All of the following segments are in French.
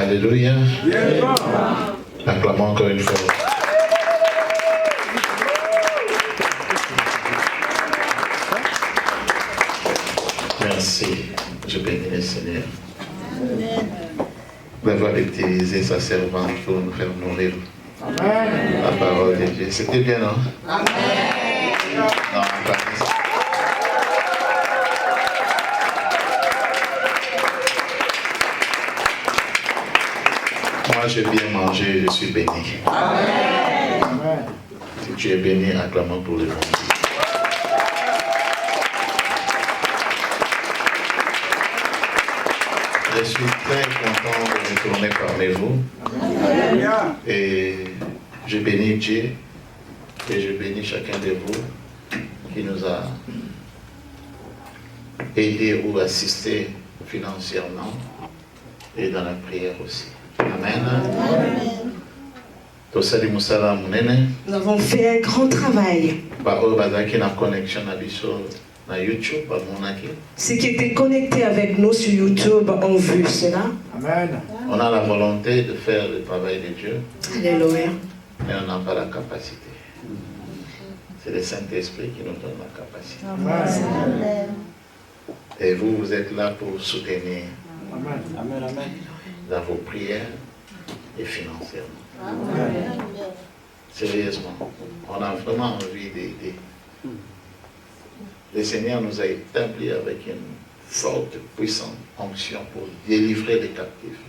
Alléluia. Acclamons encore une fois. Merci. Je bénis le Seigneur d'avoir utilisé sa servante pour nous faire nourrir la parole de Dieu. C'était bien, non? Amen. Non, moi, j'ai bien mangé, je suis béni. Amen. Si tu es béni, acclamons pour le monde. Je suis très content de retourner parmi vous. Et je bénis Dieu et je bénis chacun de vous qui nous a aidés ou assistés financièrement et dans la prière aussi. Amen. Nous avons fait un grand travail. Ceux qui étaient connectés avec nous sur YouTube ont vu cela. Amen. On a la volonté de faire le travail de Dieu. Alléluia. Mais on n'a pas la capacité. C'est le Saint-Esprit qui nous donne la capacité. Amen. Et vous, vous êtes là pour soutenir. Amen. Amen. Amen. Dans vos prières et financièrement. Amen. Sérieusement, on a vraiment envie d'aider. Le Seigneur nous a établis avec une forte, puissante onction pour délivrer les captifs.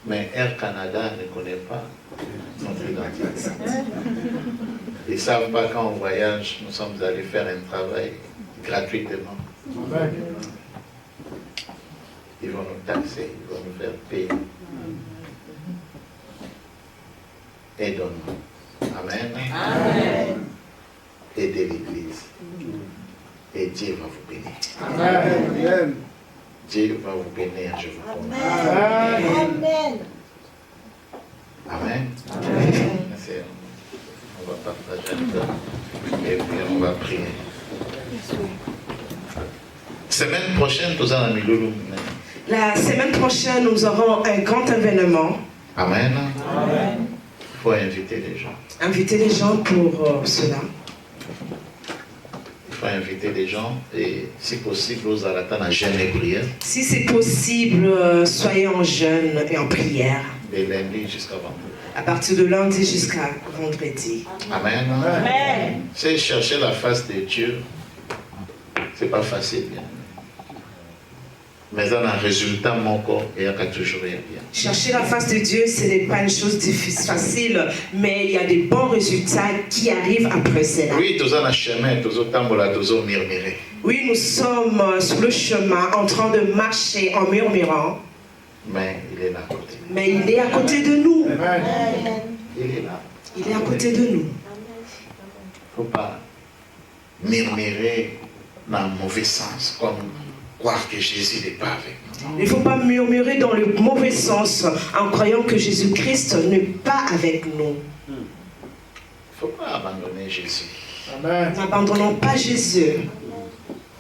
Mais Air Canada ne connaît pas notre identité. Ils ne savent pas quand on voyage, nous sommes allés faire un travail gratuitement. Ils vont nous taxer, ils vont nous faire payer. Aidons-nous. Amen. Amen. Aidez l'Église. Et Dieu va vous bénir. Amen. Dieu va vous bénir, je vous promets. Amen. Amen. Amen. On va partager un peu et puis on va prier. Semaine prochaine, nous allons à la semaine prochaine, nous aurons un grand événement. Amen. Amen. Il faut inviter les gens. Inviter les gens pour cela. Il faut inviter les gens et si possible, aux alatans à jeûne et prière. Si c'est possible, soyez en jeûne et en prière. De lundi jusqu'à vendredi. À partir de lundi jusqu'à vendredi. Amen. Amen. C'est chercher la face de Dieu. C'est pas facile. Mais dans un résultat, mon corps, il y a toujours rien. Chercher la face de Dieu, ce n'est pas une chose facile, mais il y a des bons résultats qui arrivent après cela. Oui, tous en chemin, tous en murmurer. Oui, nous sommes sur le chemin en train de marcher en murmurant. Mais il est là à côté. Mais il est à côté de nous. Amen. Il est là. Il est à côté de nous. Il ne faut pas murmurer dans le mauvais sens, comme croire que Jésus n'est pas avec nous. Il ne faut pas murmurer dans le mauvais sens en croyant que Jésus-Christ n'est pas avec nous. Il ne faut pas abandonner Jésus. N'abandonnons pas Jésus.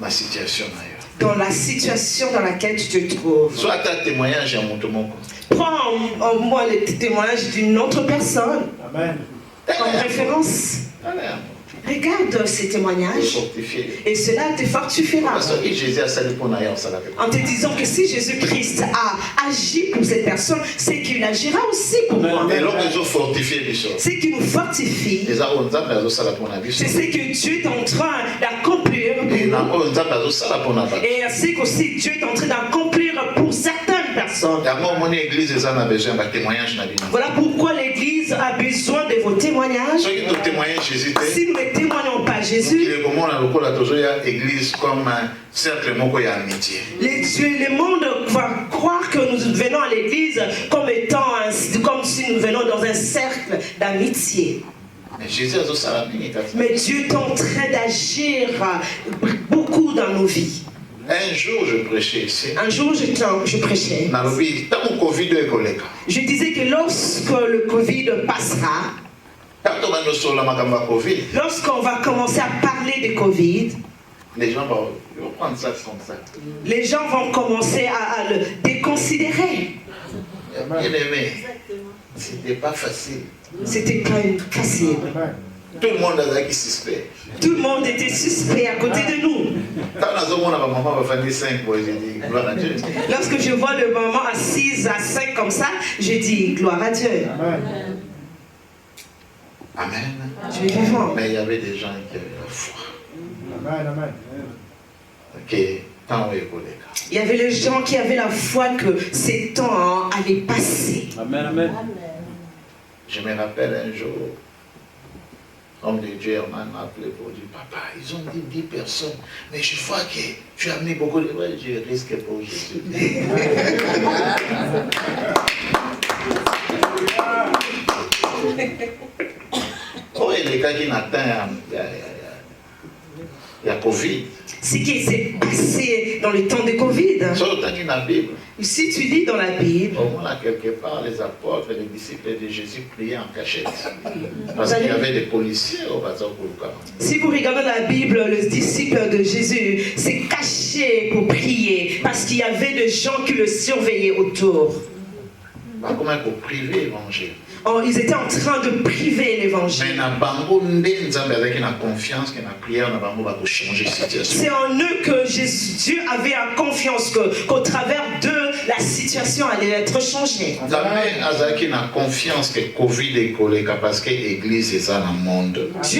Ma situation ailleurs. Dans la situation dans laquelle tu te trouves. Soit ta témoignage à mon tomo. Prends en moi le témoignage d'une autre personne. Amen. Comme référence. Amen. Regarde ces témoignages et cela te fortifiera en te disant que si Jésus-Christ a agi pour cette personne, c'est qu'il agira aussi pour moi. C'est qu'il nous fortifie. C'est ce que Dieu est en train d'accomplir et c'est qu'aussi Dieu est en train d'accomplir pour certaines personnes. Voilà pourquoi l'Église a besoin de vos témoignages. Si nous ne témoignons pas Jésus, le monde va croire que nous venons à l'église comme si nous venons dans un cercle d'amitié. Mais Dieu est en train d'agir beaucoup dans nos vies. Un jour, je prêchais ici. Un jour, je prêchais. Je disais que lorsque le Covid passera, lorsqu'on va commencer à parler de Covid, les gens vont prendre ça comme ça. Les gens vont commencer à le déconsidérer. Bien aimé, c'était pas facile. C'était pas facile. Tout le monde a qui suspect. Tout le monde était suspect à côté de nous. Lorsque je vois le maman assise à 5 comme ça, je dis gloire à Dieu. Amen. Tu es vivant. Mais il y avait des gens qui avaient la foi. Amen. Il y avait les gens qui avaient la foi que ces temps allaient passer. Amen. Je me rappelle un jour, homme de Dieu, Herman m'a appelé pour dire, papa, ils ont dit 10 personnes, mais je vois que tu as amené beaucoup de... Ouais, je risque pour Jésus. Oh, et les cas qui n'atteignent, il y a Covid. Ce qui s'est passé dans le temps de Covid. Si tu lis dans la Bible, au moins quelque part, les apôtres et les disciples de Jésus priaient en cachette. Parce qu'il y avait des policiers au bazar pour. Si vous regardez la Bible, le disciple de Jésus s'est caché pour prier parce qu'il y avait des gens qui le surveillaient autour. Comment pour priver l'évangile? Oh, ils étaient en train de priver l'évangile. C'est en eux que Dieu avait confiance qu'au travers d'eux, la situation allait être changée. Dieu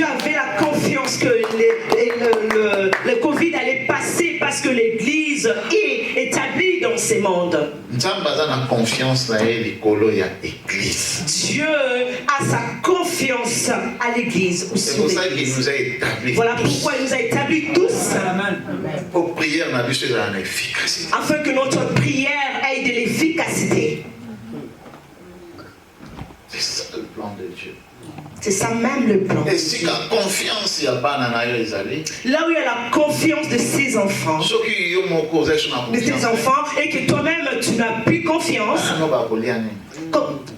avait la confiance que le Covid allait passer parce que l'Église est établie dans ce monde. Dieu a sa confiance à l'Église. C'est pour ça qu'il nous a établis. Voilà pourquoi il nous a établis tous. Pour prier, on a vu cela en efficacité. Afin que notre prière ait de l'efficacité. C'est ça le plan de Dieu. C'est ça même le plan. Et si la confiance, il n'y a pas là où il y a la confiance de ses enfants, de tes enfants, et que toi-même tu n'as plus confiance,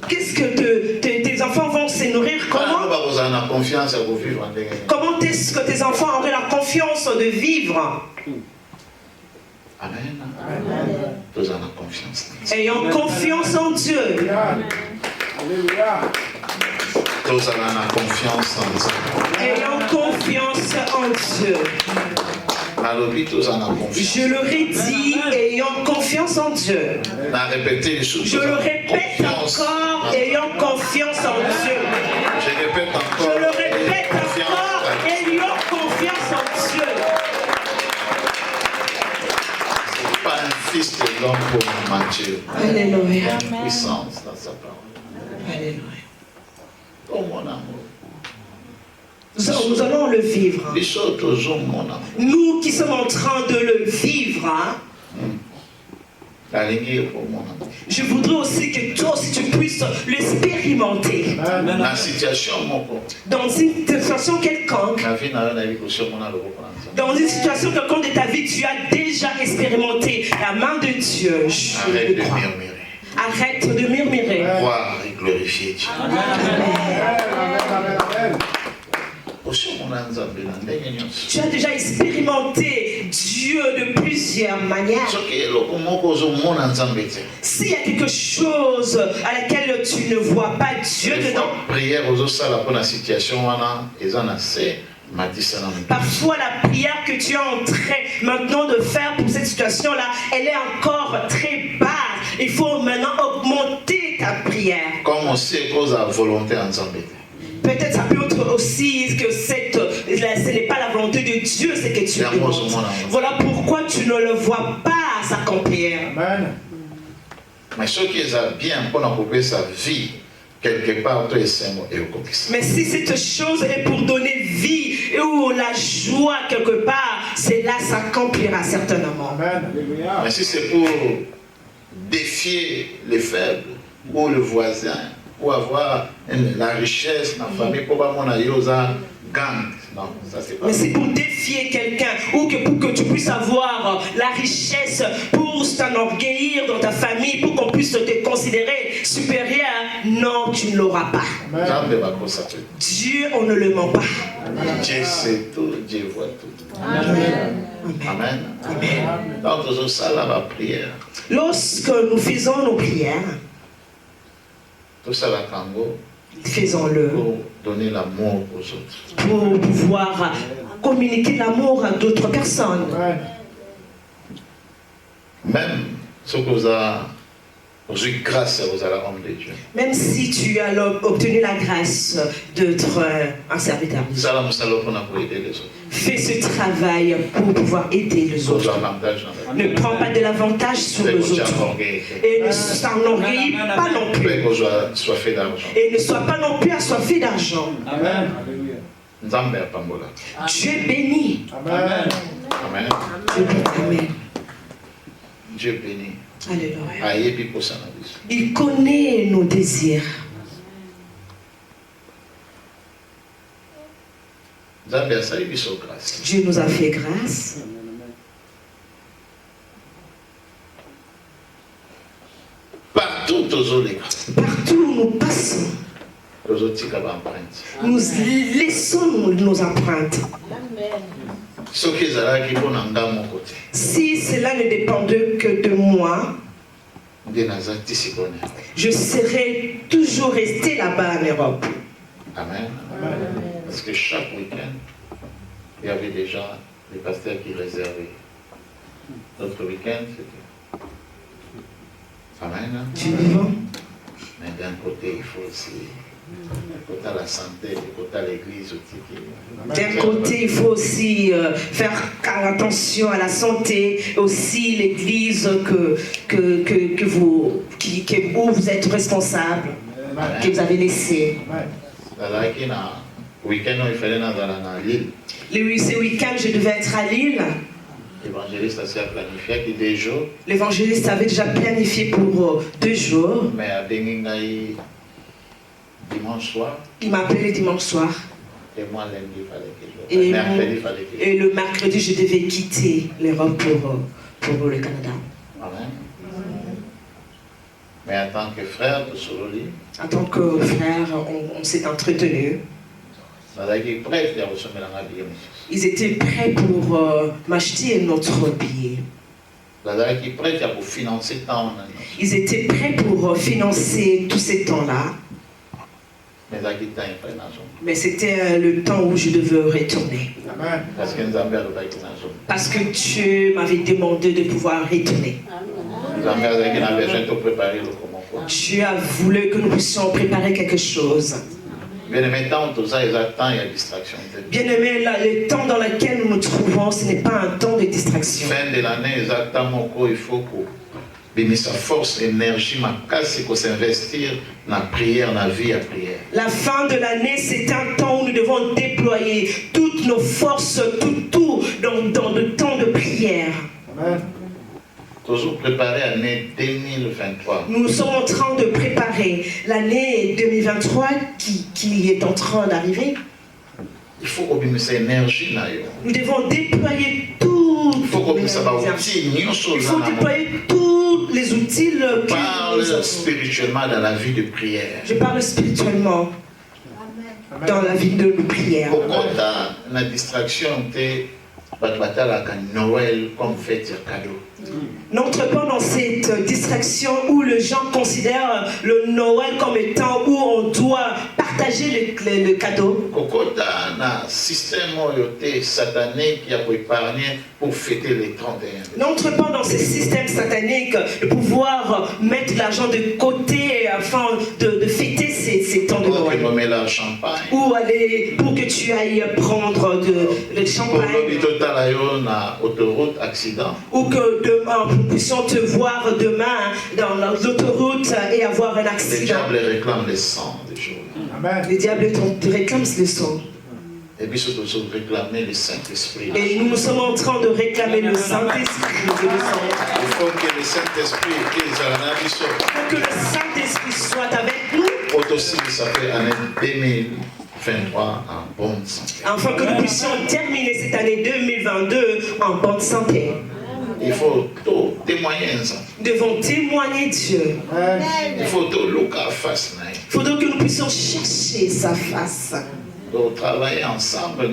qu'est-ce que tes enfants vont se nourrir? Comment est-ce que tes enfants auraient la confiance de vivre? Amen. Ayant confiance en Dieu. Alléluia. Ayant confiance en Dieu. Je leur ai dit, ayant confiance en Dieu. Je le répète encore, ayant confiance en Dieu. Je le répète encore, ayant confiance en Dieu. C'est pas un fils de l'homme pour mentir. Alléluia. Puissance dans sa parole. Alléluia. Oh mon amour. Nous allons le vivre. Nous qui sommes en train de le vivre. Je voudrais aussi que toi aussi tu puisses l'expérimenter. Dans une situation quelconque. Dans une situation quelconque de ta vie, tu as déjà expérimenté la main de Dieu. Arrête de murmurer. Arrête de murmurer. Croire et glorifier Dieu. Tu as déjà expérimenté Dieu de plusieurs manières. S'il y a quelque chose à laquelle tu ne vois pas Dieu dedans, parfois la prière que tu es en train maintenant de faire pour cette situation-là, elle est encore très basse. Il faut maintenant augmenter ta prière. Peut-être ça peut être aussi que ce n'est pas la volonté de Dieu, c'est que tu demandes. Voilà pourquoi tu ne le vois pas s'accomplir. Mais ce qui est bien pour couper sa vie, quelque part, mais si cette chose est pour donner vie ou la joie quelque part, cela s'accomplira certainement. Mais si c'est pour défier les faibles ou le voisin, pour avoir la richesse dans la famille, pour avoir gang. Non, ça c'est pas. Mais c'est pour défier quelqu'un ou pour que tu puisses avoir la richesse, pour t'enorgueillir dans ta famille, pour qu'on puisse te considérer supérieur. Non, tu ne l'auras pas. Dieu, on ne le ment pas. Dieu sait tout, Dieu voit tout. Amen. Amen. Amen. Donc, ça, la prière. Lorsque nous faisons nos prières, Tout ça, la Congo, faisons-le pour donner l'amour aux autres. pour pouvoir communiquer l'amour à d'autres personnes. Amen. Même ce que vous avez reçu grâce aux hommes de Dieu. Même si tu as obtenu la grâce d'être un serviteur, Ça, la moussalo pour aider les autres. fais ce travail pour pouvoir aider les D'autres autres. avantages dans la vie. Ne prends pas de l'avantage sur Fait les qu'on soit autres. orgueilleux. Et ne s'enorgueillit pas non plus. Fait qu'on soit fait d'argent. Et ne sois pas non plus assoiffé d'argent. Amen. Nzambe apambola. Dieu bénit. Amen. Amen. Dieu bénit. Amen. Dieu bénit. Alléluia. Ayebi kosana biso. Il connaît nos désirs. Nzambe asali biso grâce. Dieu nous a fait grâce. Partout tozolega. Partout où nous passons, Tozotika ba empreinte. nous laissons nos empreintes. Soki ezalaki mpona nga moko te. Si cela ne dépendait que de moi, Nde naza ti sikoyo na Europe. je serais toujours resté là-bas en Europe. Amen. Parce que chaque week-end, il y avait déjà des pasteurs qui réservaient. Notre week-end, c'était. Amen. Tu vivant. Mais d'un côté, il faut aussi. Côté la santé, côté l'église aussi. D'un côté, il faut aussi faire attention à la santé, aussi l'église où vous êtes responsable, que vous avez laissé. Nazalaki na week-end oyo ifale nazala na Lille. Ce week-end, je devais être à Lille. L'évangéliste a planifié 2 jours, L'évangéliste avait déjà planifié pour 2 jours. mais abengi ngai dimanche soir, Il m'a appelé dimanche soir. et moi lundi il fallait que je. Mercredi il fallait que je. Et le mercredi, je devais quitter l'Europe pour le Canada. Amen. Mais en tant que frère de Sololi, En tant que frère, on s'est entretenu. nazalaki prêtre ya kosomelanga billet mosusu. Ils étaient prêts pour m'acheter notre billet. Nazalaki prêtre ya kofinance ntango na nyonso. Ils étaient prêts pour financer tous ces temps-là. Mais ezalaki ntan epai nazonga. Mais c'était le temps où je devais retourner. Amen. Parce que Nzambe alobaki nazonga. Parce que Dieu m'avait demandé de pouvoir retourner. Nzambe azalaki na besoin de préparer le komoko. Dieu a voulu que nous puissions préparer quelque chose. Bien-aimé, tant tout ça, il y a tant de distraction. Bien-aimé, le temps dans lequel nous nous trouvons, ce n'est pas un temps de distraction. Fin de l'année, exactement, il faut que sa force, énergie, ma casse, qu'on s'investir dans la prière, dans la vie à prière. La fin de l'année, c'est un temps où nous devons déployer toutes nos forces, tout dans le temps de prière. Amen. Toujours préparer l'année 2023. Nous sommes en train de préparer l'année 2023 qui est en train d'arriver. Il faut que cette énergie là. Nous devons déployer tout. Il faut que ça va Il faut déployer tous les outils que parle nous avons. spirituellement dans la vie de prière. Je parle spirituellement dans la vie de prière. Pourquoi la distraction était Noël comme fête de cadeau? N'entre pas dans cette distraction où les gens considèrent le Noël comme étant où on doit partager le cadeau. Kokota na système satanique qui a épargné pour fêter les 31. N'entre pas dans ce système satanique de pouvoir mettre l'argent de côté afin de fêter ces temps de Noël. Pour nommer la champagne. Ou aller pour que tu ailles prendre le champagne. Na autoroute accident. Ou que demain, nous puissions te voir demain dans l'autoroute et avoir un Le accident. diable réclame le sang des jours. Amen. Le diable te réclame le sang. Et puis surtout réclamer le Saint-Esprit. Et nous sommes en train de réclamer le Saint-Esprit. Il faut que le Saint-Esprit Que le Saint-Esprit soit avec nous. aussi, ça fait année 2023 en bonne santé. Afin que nous puissions terminer cette année 2022 en bonne santé. Il faut tout témoigner. Nous devons témoigner Dieu. Il faut tout look face. Il faudrait que nous puissions chercher sa face. Donc travailler ensemble,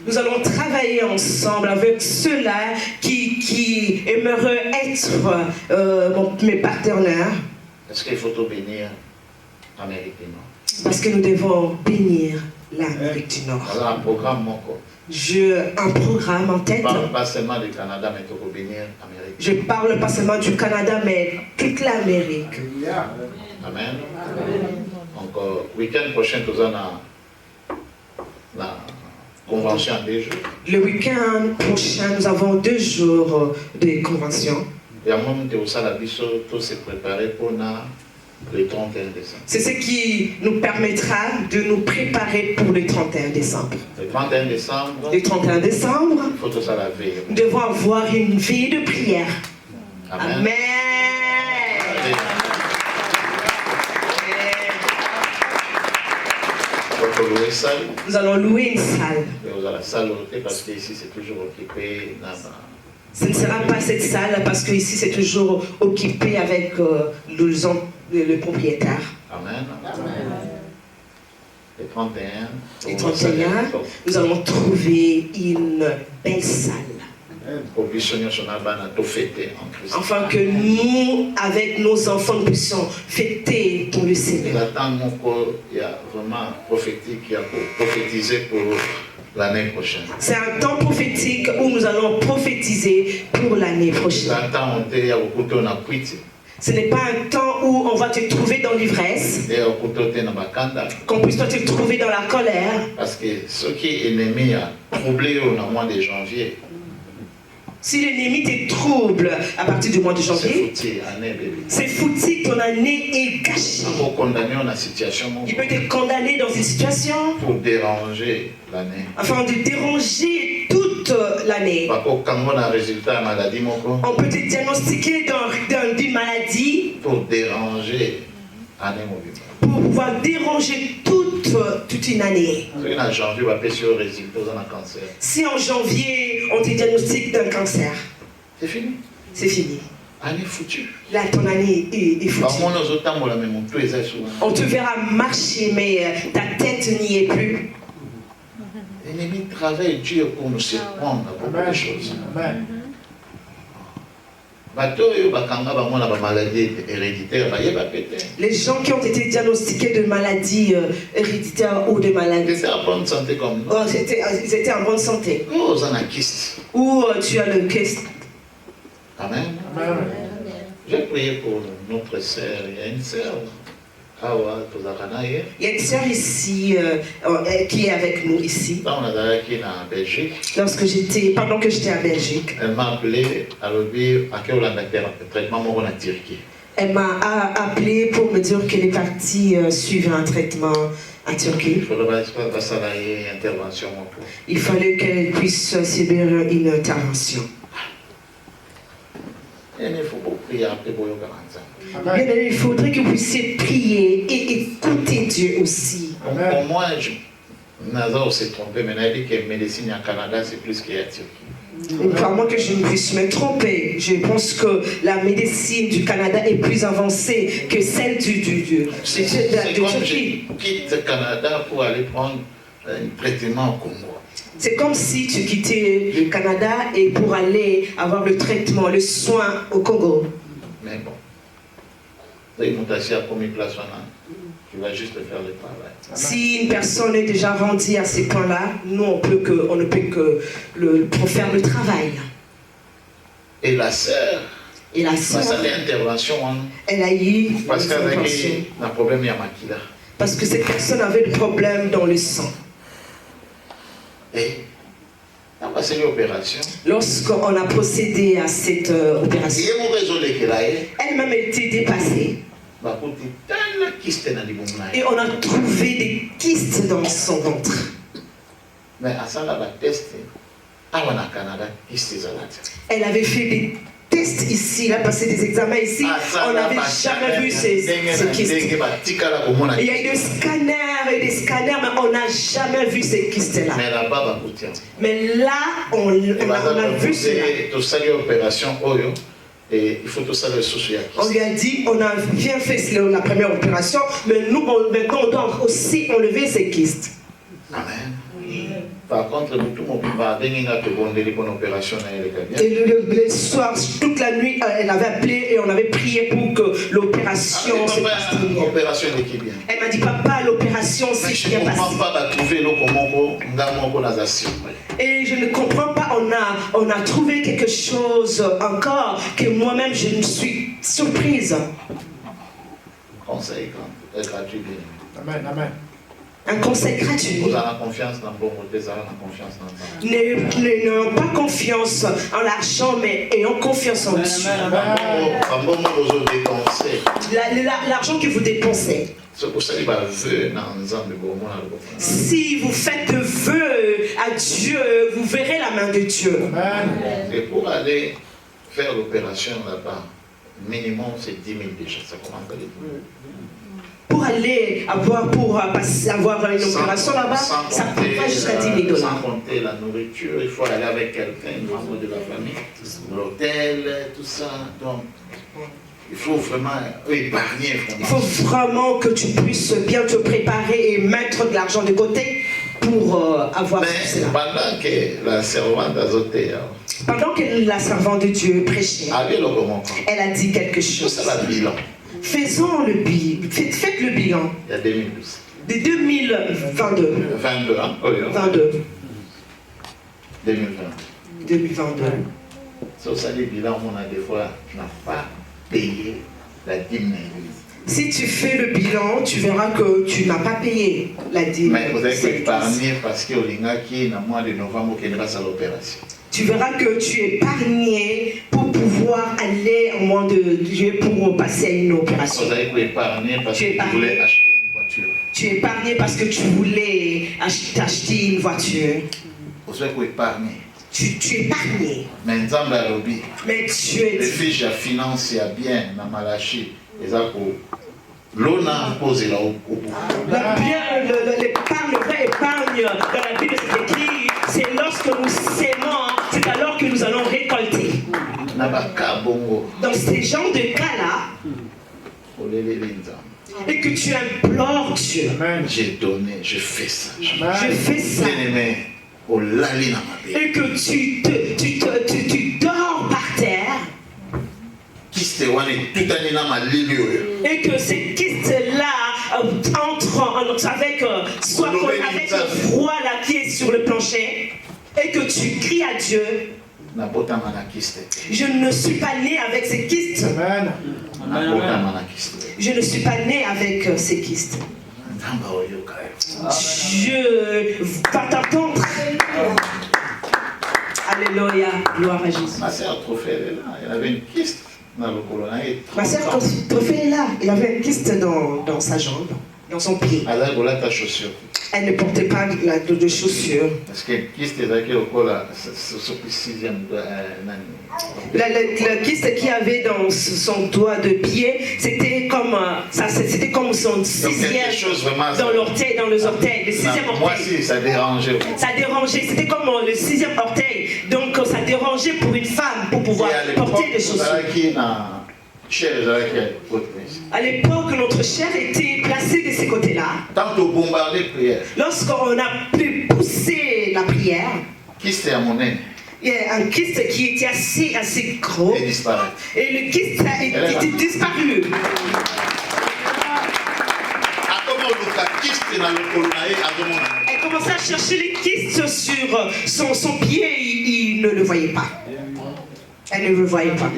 Nous allons travailler ensemble avec ceux-là qui aimeraient être mes partenaires. Est-ce qu'il faut tout bénir l'Amérique du Nord? Parce que nous devons bénir l'Amérique du Nord. Alors, un programme, Un programme en tête. Je ne parle pas seulement du Canada, mais il faut bénir l'Amérique. Je parle pas seulement du Canada, mais toute l'Amérique. Amen. Donc, week-end prochain, nous avons la convention en 2 jours. Le week-end prochain, nous avons 2 jours de convention. Et à mon moment, tout se préparer pour le 31 décembre. C'est ce qui nous permettra de nous préparer pour le 31 décembre. Le 31 décembre, Le 31 décembre, il faut tout ça la veille. nous devons avoir une vie de prière. Amen. Amen. Nous allons louer une salle. Vous allez la salle parce qu'ici c'est toujours occupé. Ce ne sera pas cette salle parce qu'ici c'est toujours occupé avec le propriétaire. Amen. Le 31. Le 31, nous allons trouver une belle salle. Afin que nous, avec nos enfants, nous puissions fêter pour le Seigneur. Il y a vraiment prophétique qui a prophétisé pour l'année prochaine. C'est un temps prophétique où nous allons prophétiser pour l'année prochaine. Ce n'est pas un temps où on va te trouver dans l'ivresse, qu'on puisse te trouver dans la colère. Parce que ce qui est ennemi a troublé au mois de janvier. Si l'ennemi te trouble à partir du mois de janvier, c'est foutu, ton année est gâchée. Il peut te condamner dans une situation pour déranger l'année. Afin de déranger toute l'année. On peut te diagnostiquer d'une maladie pour déranger l'année. Pour pouvoir déranger toute une année. Si en janvier on te diagnostique d'un cancer, c'est fini. C'est fini. Année foutue. Là, ton année est foutue. On te verra marcher, mais ta tête n'y est plus. L'ennemi travaille dur pour nous surprendre à beaucoup de choses. Amen. Les gens qui ont été diagnostiqués de maladies héréditaires ou de maladies. Ils étaient en bonne santé comme nous. Oh, ils étaient en bonne santé. Oh, ils ont un kyste. Ou tu as le kyste. Amen. Amen. J'ai prié pour notre sœur. Il y a une sœur. Il y a une sœur ici qui est avec nous ici. Pendant que j'étais en Belgique, elle m'a appelé à l'objet à quel traitement en Turquie. Elle m'a appelé pour me dire qu'elle est partie suivre un traitement en Turquie. Il fallait qu'elle puisse subir une intervention. Il faudrait que vous puissiez prier et écouter Dieu aussi. Pour moi, Nazar s'est trompé, mais il a dit que la médecine en Canada, c'est plus qu'il y a en Turquie. Par moi que je ne puisse me tromper, je pense que la médecine du Canada est plus avancée que celle de Turquie. Je quitte le Canada pour aller prendre un traitement au Congo. C'est comme si tu quittais le Canada et pour aller avoir le traitement, le soin au Congo. Mais bon, tu vas juste faire le travail. Si une personne est déjà rendue à ces points-là, nous on ne peut que faire le travail. Et la sœur, elle a eu parce qu'elle avait un problème à Makila. Parce que cette personne avait des problèmes dans le sang. Et on a passé l'opération. Lorsqu'on a procédé à cette opération, elle-même était dépassée. Et on a trouvé des kystes dans son ventre. Mais à ça, elle avait fait des tests ici, elle a passé des examens ici. On n'avait jamais vu ces kystes. Il y a eu des scanners, mais on n'a jamais vu ces kystes-là. Mais là, on a vu cela. Et il faut tout ça le souci. On lui a dit, on a bien fait la première opération, mais nous, maintenant, on doit aussi enlever ces kystes. Amen. Par contre, nous, tout le monde va venir à te bondir pour une opération. Et le soir, toute la nuit, elle avait appelé et on avait prié pour que l'opération se passe bien. L'opération est bien. Elle m'a dit, papa, l'opération s'est bien passée. Et je ne comprends pas, on a trouvé quelque chose encore que moi-même je me suis surprise. Conseil gratuit. Amen, amen. Un conseil gratuit. Vous avez confiance dans vos mots, vous avez confiance dans ça. N'ayons pas confiance en l'argent, mais ayons confiance en Dieu. L'argent que vous dépensez. Si vous faites vœux à Dieu, vous verrez la main de Dieu. Et pour aller faire l'opération là-bas, minimum c'est 10 000 déjà. Ça commence à être. Pour aller avoir une opération là-bas, ça coûte pas jusqu'à 10 000 $. Sans compter la nourriture, il faut aller avec quelqu'un, un membre de la famille, l'hôtel, tout ça. Donc, il faut vraiment épargner. Il faut vraiment que tu puisses bien te préparer et mettre de l'argent de côté pour avoir cela. Pendant que la servante de Dieu prêchait, elle a dit quelque chose. Faisons le bilan. Faites le bilan. Il y a 2012. De 2022. 22, hein? Oui, hein? 22. 2020. 2022. So, ça dit bilan, on a des fois n'a pas payé la dîme de l'église. Si tu fais le bilan, tu verras que tu n'as pas payé la dîme. Mais vous avez épargné parce que Olingaki, dans le mois de novembre, qui est grâce à l'opération. Tu verras que tu es épargné pour pouvoir aller au mois de Dieu pour passer à une opération. Vous avez épargné parce que tu voulais acheter une voiture. Tu es épargné parce que tu voulais acheter une voiture. Vous avez épargné. Tu es épargné. Mais tu es... les fiches de finance, il y a bien, dans Malachi, les appos. L'on posé là au l'épargne, le vrai épargne dans la Bible, c'est écrit, c'est lorsque nous sémons, c'est alors que nous allons récolter. Dans ces genres de cas-là, et que tu implores Dieu. J'ai donné, je fais ça. Je fais ça. Et que tu dors par terre. Et que ces kystes-là entrent avec soit avec le froid là qui est sur le plancher, et que tu cries à Dieu. Je ne suis pas né avec ces kystes. Je ne suis pas né avec ces kystes. Je vais t'entendre. Alléluia, gloire à Jésus. Ma sœur Trophée, elle est là, elle avait une kyste. Ma sœur Trophée est là, il avait un kyste dans sa jambe, dans son pied. Elle ne portait pas de chaussures. Parce que le kyste le kyste qu'il avait dans son doigt de pied, c'était comme son sixième dans l'orteil, dans les orteils, le sixième orteil. Moi aussi, ça dérangeait. Ça dérangeait, c'était comme le sixième orteil. Donc ça dérangeait pour une femme pour pouvoir porter des chaussures. À l'époque, notre chair était placée de ces côtés-là. Lorsqu'on a pu pousser la prière, il y a un kyste qui était assez gros. Et le kyste était disparu. Elle commençait à chercher les kystes sur son pied et il ne le voyait pas. Elle ne le voyait pas.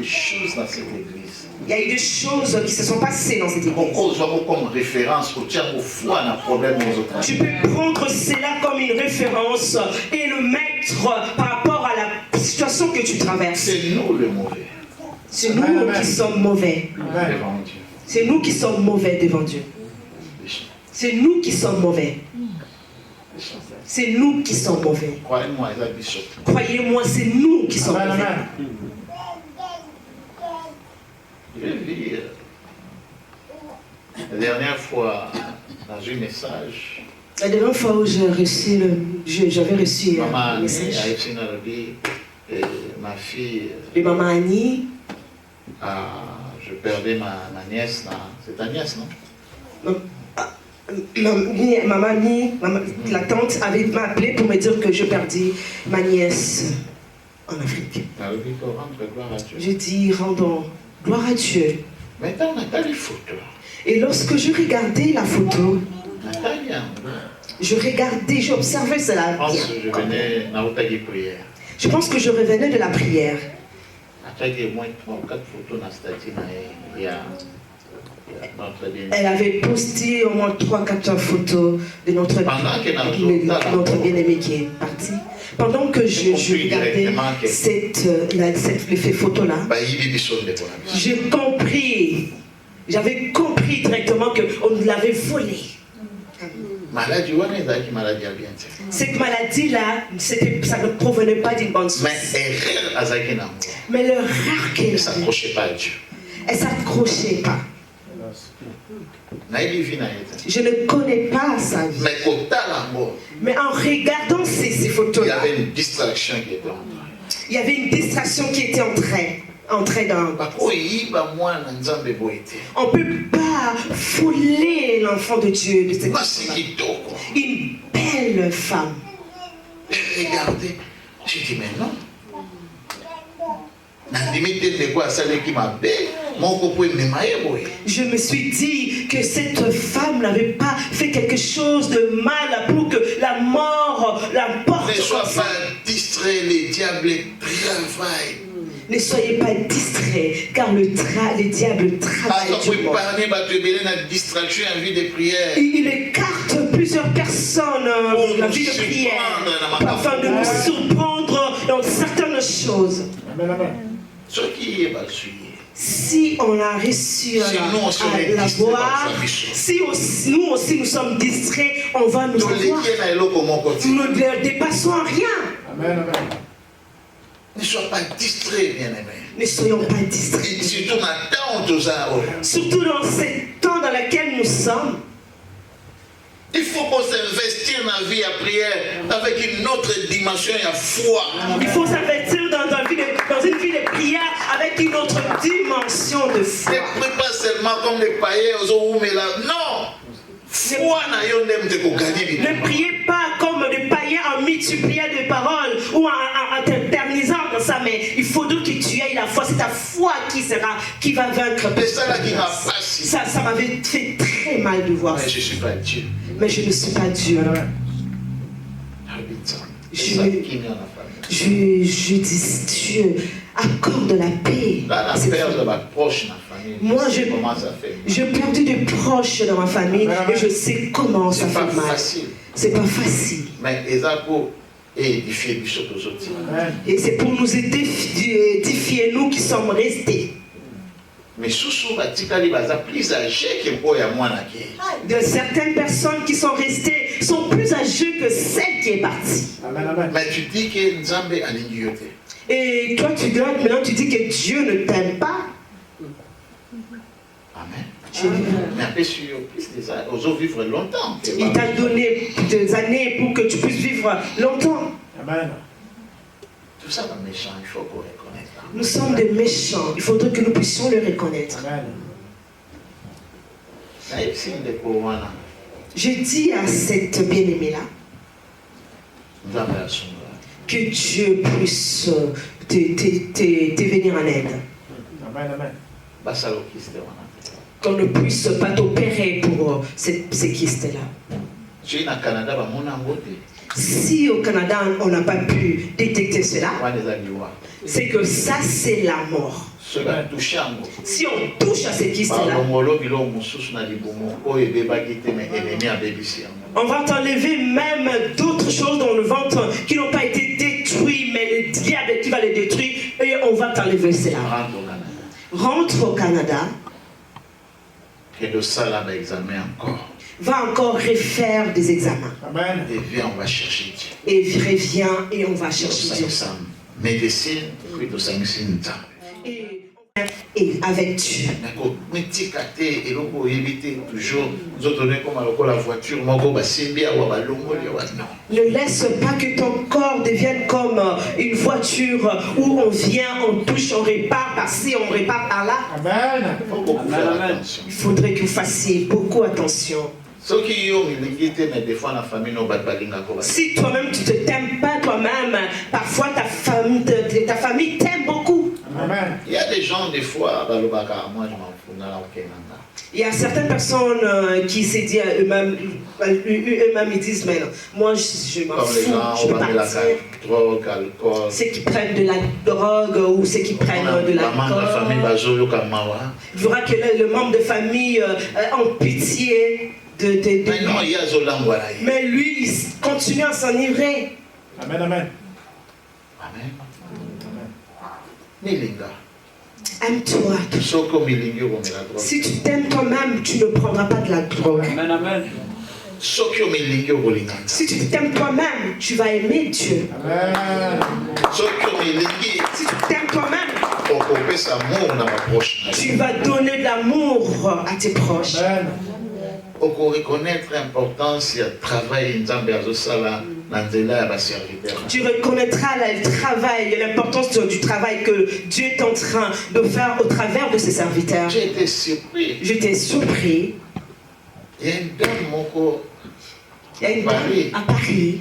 Il y a eu des choses qui se sont passées dans cette église. Tu peux prendre cela comme une référence et le mettre par rapport à la situation que tu traverses. C'est nous le mauvais. C'est nous qui sommes mauvais. C'est nous qui sommes mauvais devant Dieu. C'est nous qui sommes mauvais. C'est nous qui sommes mauvais. Croyez-moi, c'est nous qui sommes mauvais. Je vais lire la dernière fois dans un message. La dernière fois où j'avais reçu un message ma fille. De maman Annie. Je perdais ma nièce. C'est ta nièce, non? ma mamie, la tante m'a appelé pour me dire que je perdis ma nièce en Afrique. Je dis, rendons gloire à Dieu. Maintenant, on a les photos. Et lorsque je regardais la photo, j'observais cela bien. Je pense que je revenais de la prière. Elle avait posté au moins 3-4 photos de notre bien-aimé qui est parti. Pendant que je regardais ces photos-là, j'avais compris directement qu'on nous l'avait volé. Cette maladie-là, ça ne provenait pas d'une bonne source. Mais l'erreur qu'elle ne s'accrochait pas à Dieu. Elle ne s'accrochait pas. Je ne connais pas sa vie. Mais en regardant ces photos-là, il y avait une distraction qui était en train. Il y avait une distraction qui était entrée dans. On ne peut pas fouler l'enfant de Dieu de cette façon. Une belle femme. Regardez, j'ai dit mais non. Je me suis dit que cette femme n'avait pas fait quelque chose de mal pour que la mort l'emporte. Ne sois pas distrait, les diables travaillent. Ne soyez pas distraits, car le diable travaille. Il écarte plusieurs personnes dans la vie de prière afin de nous surprendre dans certaines choses. Amen, amen. Si on a reçu à la voir, si nous aussi nous sommes distraits, on va nous avoir. Nous ne dépassons rien. Amen, amen. Ne sois pas distrait, bien-aimé. Ne soyons pas distraits. Surtout dans ce temps dans lequel nous sommes. Il faut qu'on s'investisse dans la vie à prière avec une autre dimension et à foi. Il faut s'investir dans une vie de prière avec une autre dimension de foi. Ne prie pas seulement comme les païens aux eaux, mais là, non. Ne priez pas comme des païens en multipliant des paroles ou en t'éternisant dans ça, mais il faudra que tu aies la foi. C'est ta foi qui va vaincre. Ça m'avait fait très mal de voir ça. Mais je ne suis pas Dieu. Mais je ne suis pas Dieu. Je dis Dieu, accorde la paix. Moi, j'ai perdu des proches dans ma famille et je sais comment ça fait mal. C'est pas facile. Et c'est pour nous édifier, nous qui sommes restés. Mais plus âgés que de certaines personnes qui sont restées sont plus âgées que celle qui est partie. Amen, amen. Mais tu dis que Nzambe a l'ingioté. Et toi maintenant tu dis que Dieu ne t'aime pas. Amen. Mais après sur plus vivre longtemps. Il t'a donné des années pour que tu puisses vivre longtemps. Amen. Tout ça est méchant, il faut qu'on reconnaisse. Nous sommes des méchants, il faudrait que nous puissions le reconnaître. Amen. Je dis à cette bien-aimée-là que Dieu puisse te venir en aide. Amen, amen. Qu'on ne puisse pas t'opérer pour ces kystes-là. Si au Canada on n'a pas pu détecter cela, c'est que ça c'est la mort. Si on touche à ces kystes-là, on va t'enlever même d'autres choses dans le ventre qui n'ont pas été détruites, mais le diable qui va les détruire et on va t'enlever cela. Rentre au Canada. Et de ça là, examen encore. Va encore refaire des examens. Amen. Et viens, on va chercher Dieu. Et reviens et on va chercher Dieu. Médecine, puis de et avec Dieu. Ne laisse pas que ton corps devienne comme une voiture où on vient, on touche, on répare par-ci, on répare par-là. Amen. Il faudrait que vous fassiez beaucoup attention. Si toi-même tu ne t'aimes pas toi-même, parfois ta famille t'aime beaucoup. Amen. Il y a des gens, des fois, moi je m'en fous. Il y a certaines personnes qui se disent eux-mêmes, ils disent, mais non, moi je m'en fous, je peux partir. Ceux qui prennent de la drogue ou ceux qui prennent de l'alcool. Tu verras que le membre de famille ont pitié de mais lui, il continue à s'enivrer. Amen, amen. Amen. Aime-toi. Si tu t'aimes toi-même, tu ne prendras pas de la drogue. Amen, amen. Si tu t'aimes toi-même, tu vas aimer Dieu. Amen. Si tu t'aimes toi-même, tu vas donner de l'amour à tes proches. Amen. Reconnaître l'importance du travail tu reconnaîtras le travail et l'importance du travail que Dieu est en train de faire au travers de ses serviteurs. J'étais surpris. J'étais surpris. Il y a une dame à Paris.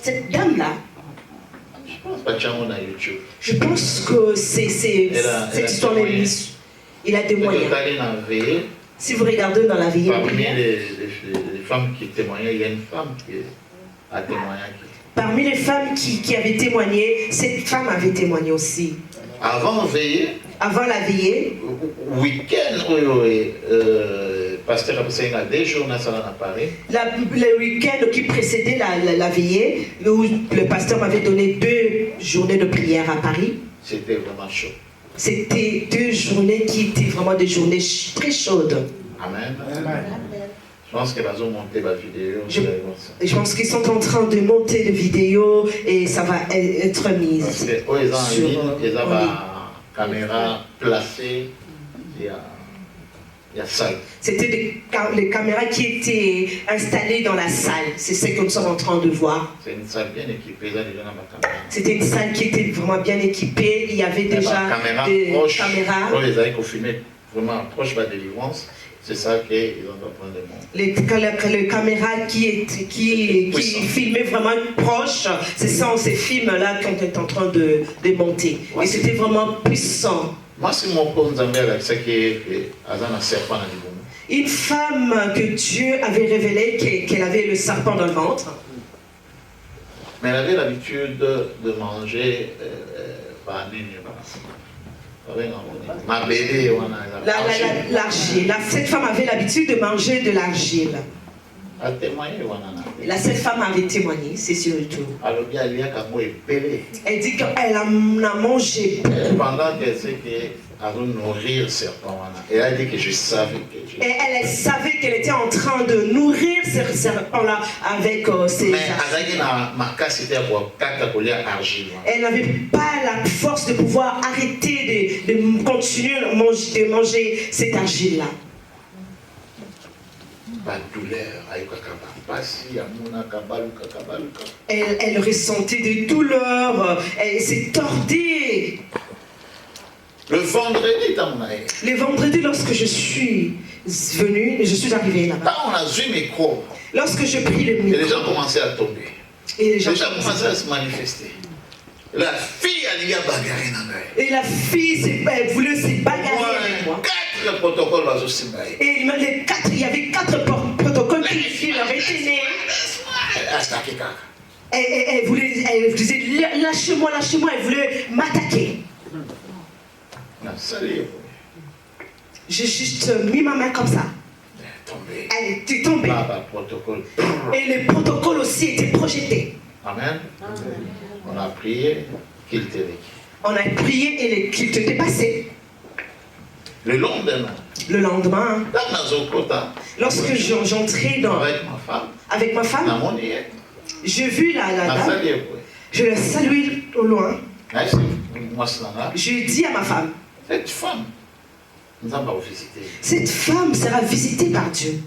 Cette dame-là, je pense que c'est cette histoire d'église. Il a des moyens. Si vous regardez dans la vie, parmi les femmes qui témoignaient, il y a une femme qui a témoigné. Parmi les femmes qui avaient témoigné, cette femme avait témoigné aussi. Avant la veillée, week-end, pasteur Abussein a des journées à Paris. Le week-end qui précédait la veillée, où le pasteur m'avait donné 2 journées de prière à Paris. C'était vraiment chaud. C'était 2 journées qui étaient vraiment des journées très chaudes. Amen. Amen. Je pense qu'elles ont monté la vidéo. Je pense qu'ils sont en train de monter la vidéo et ça va être mis. Parce que ils ont la caméra placée. Il y a salle. C'était les caméras qui étaient installées dans la salle. C'est ce que nous sommes en train de voir. C'est une salle bien équipée. C'était une salle qui était vraiment bien équipée. Il y avait déjà des caméras. Pour les aïeux filmés vraiment proche de la délivrance, c'est ça qu'ils ont en train de montrer. Les caméras qui filmaient vraiment proche, c'est ça, ces films-là qu'on est en train de monter. Et c'était vraiment puissant. Une femme que Dieu avait révélée qu'elle avait le serpent dans le ventre. Mais elle avait l'habitude de manger l'argile. Cette femme avait l'habitude de manger de l'argile. Cette femme avait témoigné, c'est sûr et tout. Elle dit qu'elle en a mangé beaucoup. Pendant qu'elle sait qu'elle nourrir serpent, elle a dit que je savais que et elle savait qu'elle était en train de nourrir ce serpent-là avec ses elle n'avait pas la force de pouvoir arrêter de continuer de manger cette argile-là. Elle ressentait des douleurs, elle s'est tordée. Le vendredi, lorsque je suis venue, je suis arrivée là-bas. Lorsque je pris le micro, les gens commençaient à tomber. Et les gens commençaient à se manifester. La fille a bagarré. Et la fille voulait se bagarrer avec moi. 4 protocoles. Et il y avait 4 protocoles qui leur étaient nés. Elle disait lâchez-moi, elle voulait m'attaquer. J'ai juste mis ma main comme ça. Elle était tombée. Et les protocoles aussi étaient projetés. Amen. On a prié qu'il te vécu. On a prié et qu'il te dépassait. Le lendemain, lorsque j'entrais avec ma femme, j'ai vu la dame, je la saluais au loin. Je dis à ma femme, cette femme sera visitée par Dieu.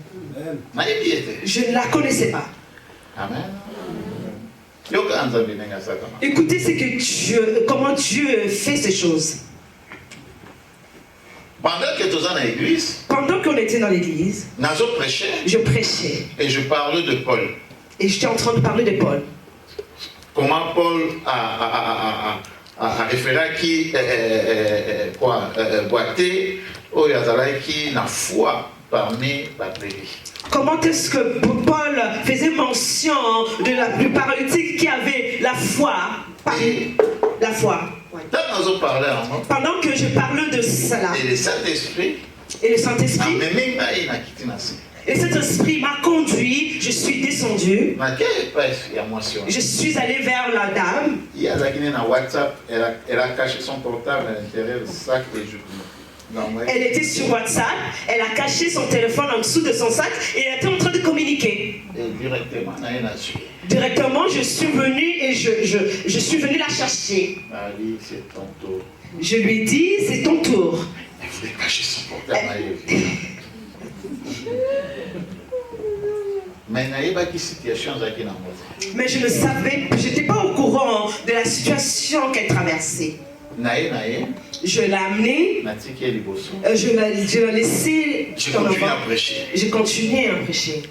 Je ne la connaissais pas. Amen. Écoutez comment Dieu fait ces choses. Pendant qu'on était dans l'église, je prêchais. Et je parlais de Paul. Et j'étais en train de parler de Paul. Comment Paul a référé à qui boité au Yazala qui n'a foi parmi la prairie. Comment est-ce que Paul faisait mention du paralytique qui avait la foi? La foi. Ouais. Pendant que je parlais de cela, et le Saint-Esprit, et cet esprit m'a conduit, je suis descendu. Je suis allé vers la dame. Elle a caché son portable à l'intérieur du sac et je... Elle était sur WhatsApp, elle a caché son téléphone en dessous de son sac et elle était en train de communiquer. Et directement, je suis venu et je suis venu la chercher. C'est ton tour. Je lui ai dit, c'est ton tour. Elle voulait cacher son portable. Mais je ne savais, je n'étais pas au courant de la situation qu'elle traversait. Je l'ai amené, je l'ai laissé. Je continue à prêcher. J'ai continué à prêcher.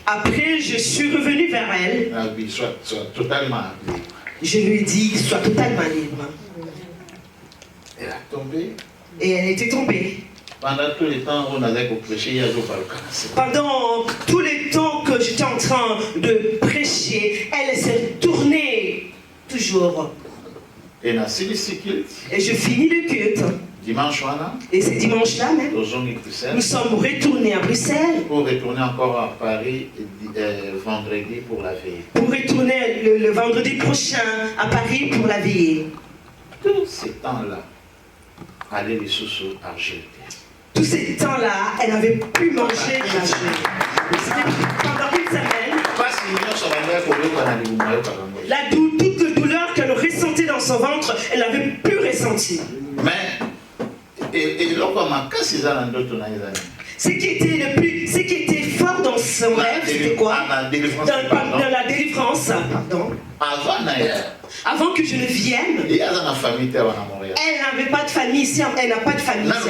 Après, je suis revenu vers elle. Sois totalement libre. Je lui ai dit, sois totalement libre. Elle a tombé. Et elle était tombée. Pendant tout le temps où on avait prêché, il y a pendant tout le temps que j'étais en train de prêcher, elle s'est tournée toujours. Et je finis le culte. Et c'est dimanche-là même. Nous sommes retournés à Bruxelles. Pour retourner encore à Paris vendredi pour la veille. Pour retourner le vendredi prochain à Paris pour la veille. Tous ces temps-là, aller les sous Argentine. Tous ces temps-là, elle n'avait plus mangé de la journée. Pendant une semaine, toute douleur qu'elle ressentait dans son ventre, elle n'avait plus ressenti. Mais, ce qui était fort dans son rêve, c'était quoi? Dans la délivrance, pardon. Avant que je ne vienne, elle n'avait pas de famille ici, elle n'a pas de famille ici.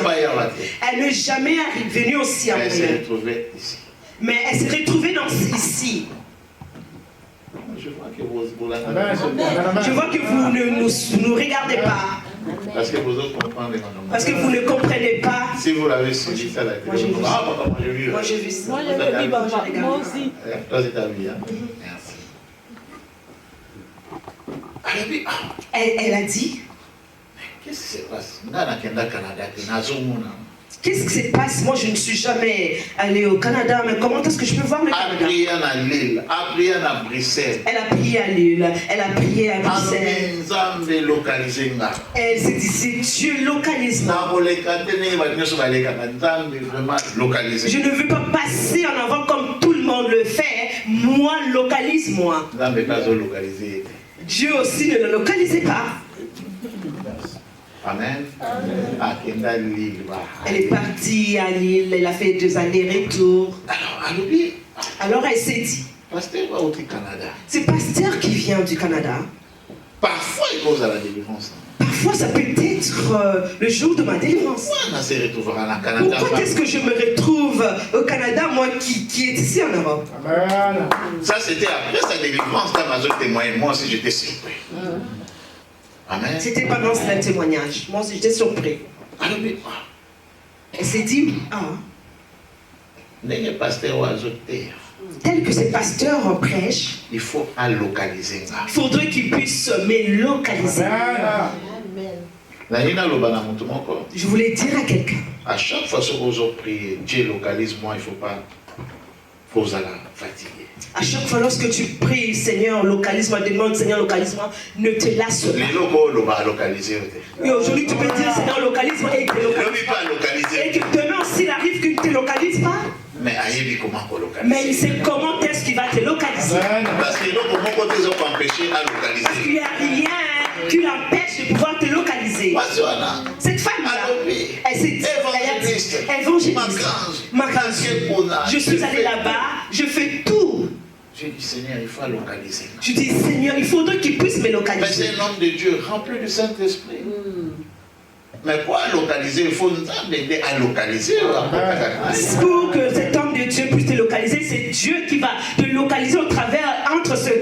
Elle n'est jamais venue aussi à Montréal. Mais elle s'est retrouvée ici. Je vois que vous ne nous regardez pas. Parce que vous autres comprenez. Parce que vous ne comprenez pas. Si vous l'avez suivi, ça l'a été. Moi j'ai vu. Moi j'ai vu ça. Moi j'ai vu, papa. Moi aussi. Toi c'est ta vie. Merci. Elle a dit. Qu'est-ce qui se passe? Qu'est-ce qui se passe? Moi, je ne suis jamais allée au Canada, mais comment est-ce que je peux voir le Canada? Elle a prié à Lille, elle a prié à Bruxelles. Elle a prié à Lille, elle a prié à Bruxelles. Elle s'est dit, c'est Dieu localise-moi. Je ne veux pas passer en avant comme tout le monde le fait. Moi, localise-moi. Dieu aussi ne le localisait pas. Amen. Elle est partie à Lille, elle a fait 2 allers-retours. Alors elle s'est dit, c'est pasteur qui vient du Canada. Parfois il cause à la délivrance. Parfois ça peut être le jour de ma délivrance. Pourquoi est-ce que je me retrouve au Canada, moi qui est ici en Europe? Amen. Ça c'était après sa délivrance, quand ma témoigne, moi aussi j'étais surpris. Amen. C'était pendant ce témoignage. Moi aussi, j'étais surpris. Elle s'est dit, tel que ces pasteurs prêchent, il faut localiser. Il faudrait qu'ils puissent me localiser. Je voulais dire à quelqu'un. À chaque fois que vous priez, Dieu localise-moi, il ne faut pas poser la fatigue. À chaque fois lorsque tu pries, Seigneur, localise-moi, demande, Seigneur, localise-moi, ne te lasse pas. Et aujourd'hui, tu peux dire, Seigneur, localise-moi et te localise. Et que demain aussi, il arrive qu'il ne te localise pas. Mais il sait comment est-ce qu'il va te localiser. Parce qu'il n'y a rien qui l'empêche de pouvoir te localiser. Cette femme-là, elle s'est dit, évangéliste, je suis allée là-bas, je fais tout. Je dis, Seigneur, il faut localiser. Je dis, Seigneur, il faudrait qu'il puisse me localiser. Mais c'est un homme de Dieu rempli du Saint-Esprit. Mais pour localiser, il faut nous aider à localiser. Pour que cet homme de Dieu puisse te localiser, c'est Dieu qui va te localiser au travers,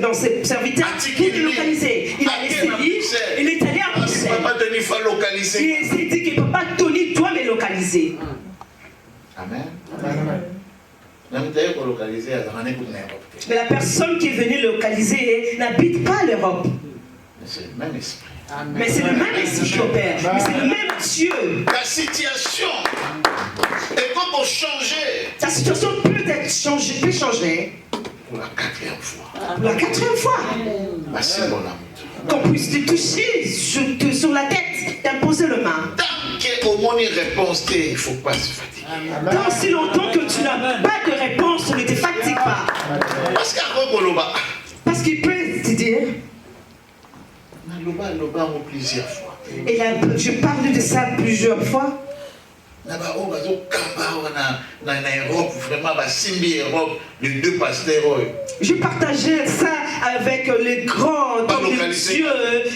dans ses serviteurs, pour te localiser. Il a laissé l'île, il est allé à Bruxelles. Papa Tony, il faut localiser. Il s'est dit que Papa Tony doit me localiser. Amen. Amen. Mais la personne qui est venue localiser n'habite pas l'Europe. Mais c'est le même esprit. Mais c'est le même esprit qui opère. Mais c'est le même Dieu. La situation est comme changer. Ta situation peut changer. Pour la 4e fois. Pour la 4e fois. C'est bon amour. Qu'on puisse te toucher sur la tête, t'imposer le main. Tant qu'au moins une réponse, il ne faut pas se fatiguer. Tant si longtemps que tu n'as pas de réponse, ne te fatigue pas. Parce qu'il peut te dire. Plusieurs fois. Et là, je parle de ça plusieurs fois. Je partageais ça avec les grands hommes de Dieu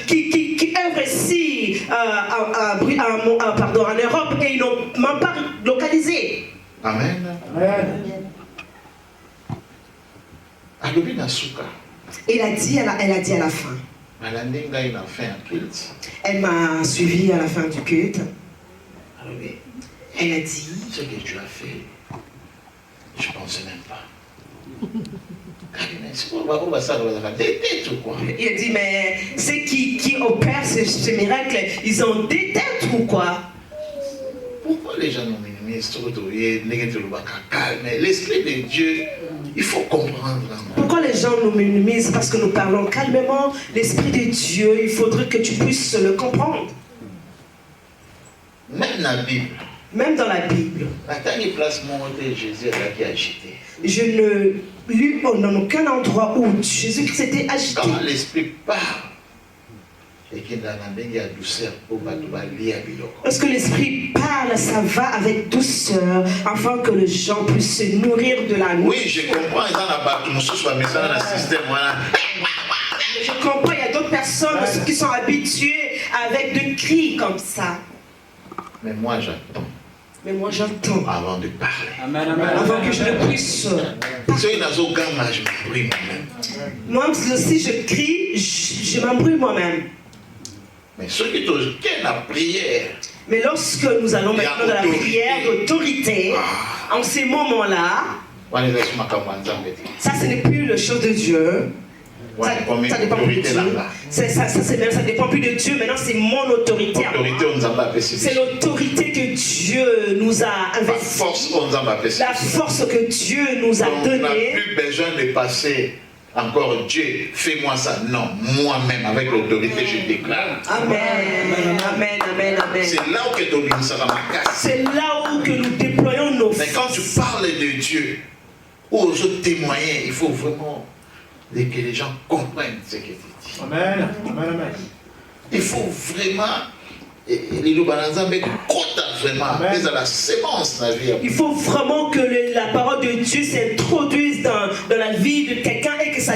qui œuvrent ici en Europe et ils n'ont même pas localisé. Amen. Elle a dit à la fin. Elle m'a suivi à la fin du culte. Elle a dit, ce que tu as fait, je ne pensais même pas. Il a dit, mais ceux qui opèrent ce miracle, ils ont des têtes ou quoi? Pourquoi les gens nous minimisent? L'Esprit de Dieu, il faut comprendre. Pourquoi les gens nous minimisent? Parce que nous parlons calmement. L'Esprit de Dieu, il faudrait que tu puisses le comprendre. Même la Bible. Même dans la Bible. Je ne lis dans aucun endroit où Jésus-Christ était agité. Quand l'Esprit parle, lorsque l'Esprit parle, ça va avec douceur, afin que les gens puissent se nourrir de la nuit. Oui, je comprends. Je comprends, il y a d'autres personnes qui sont habituées avec des cris comme ça. Mais moi j'attends. Avant de parler. Amen, amen. Avant que je ne puisse. Moi aussi je crie, je m'embrouille moi-même. Mais ce qui est la prière. Mais lorsque nous allons maintenant dans la prière d'autorité, en ces moments-là, ça ce n'est plus la chose de Dieu. Ça dépend plus de Dieu. Ça dépend plus de Dieu. Maintenant, c'est mon autorité. C'est l'autorité que Dieu nous a investie. La force que Dieu nous a donnée. On n'a plus besoin de passer encore Dieu, fais-moi ça. Non, moi-même, avec l'autorité, je déclare. Amen. Amen. Amen. Amen. C'est là où que c'est là où que nous déployons nos forces. Mais quand tu parles de Dieu, ou aux autres témoigner, il faut vraiment que les gens comprennent ce que tu dis. Amen. Amen. Amen. Il faut vraiment il faut vraiment que la parole de Dieu s'introduise dans la vie de quelqu'un et que ça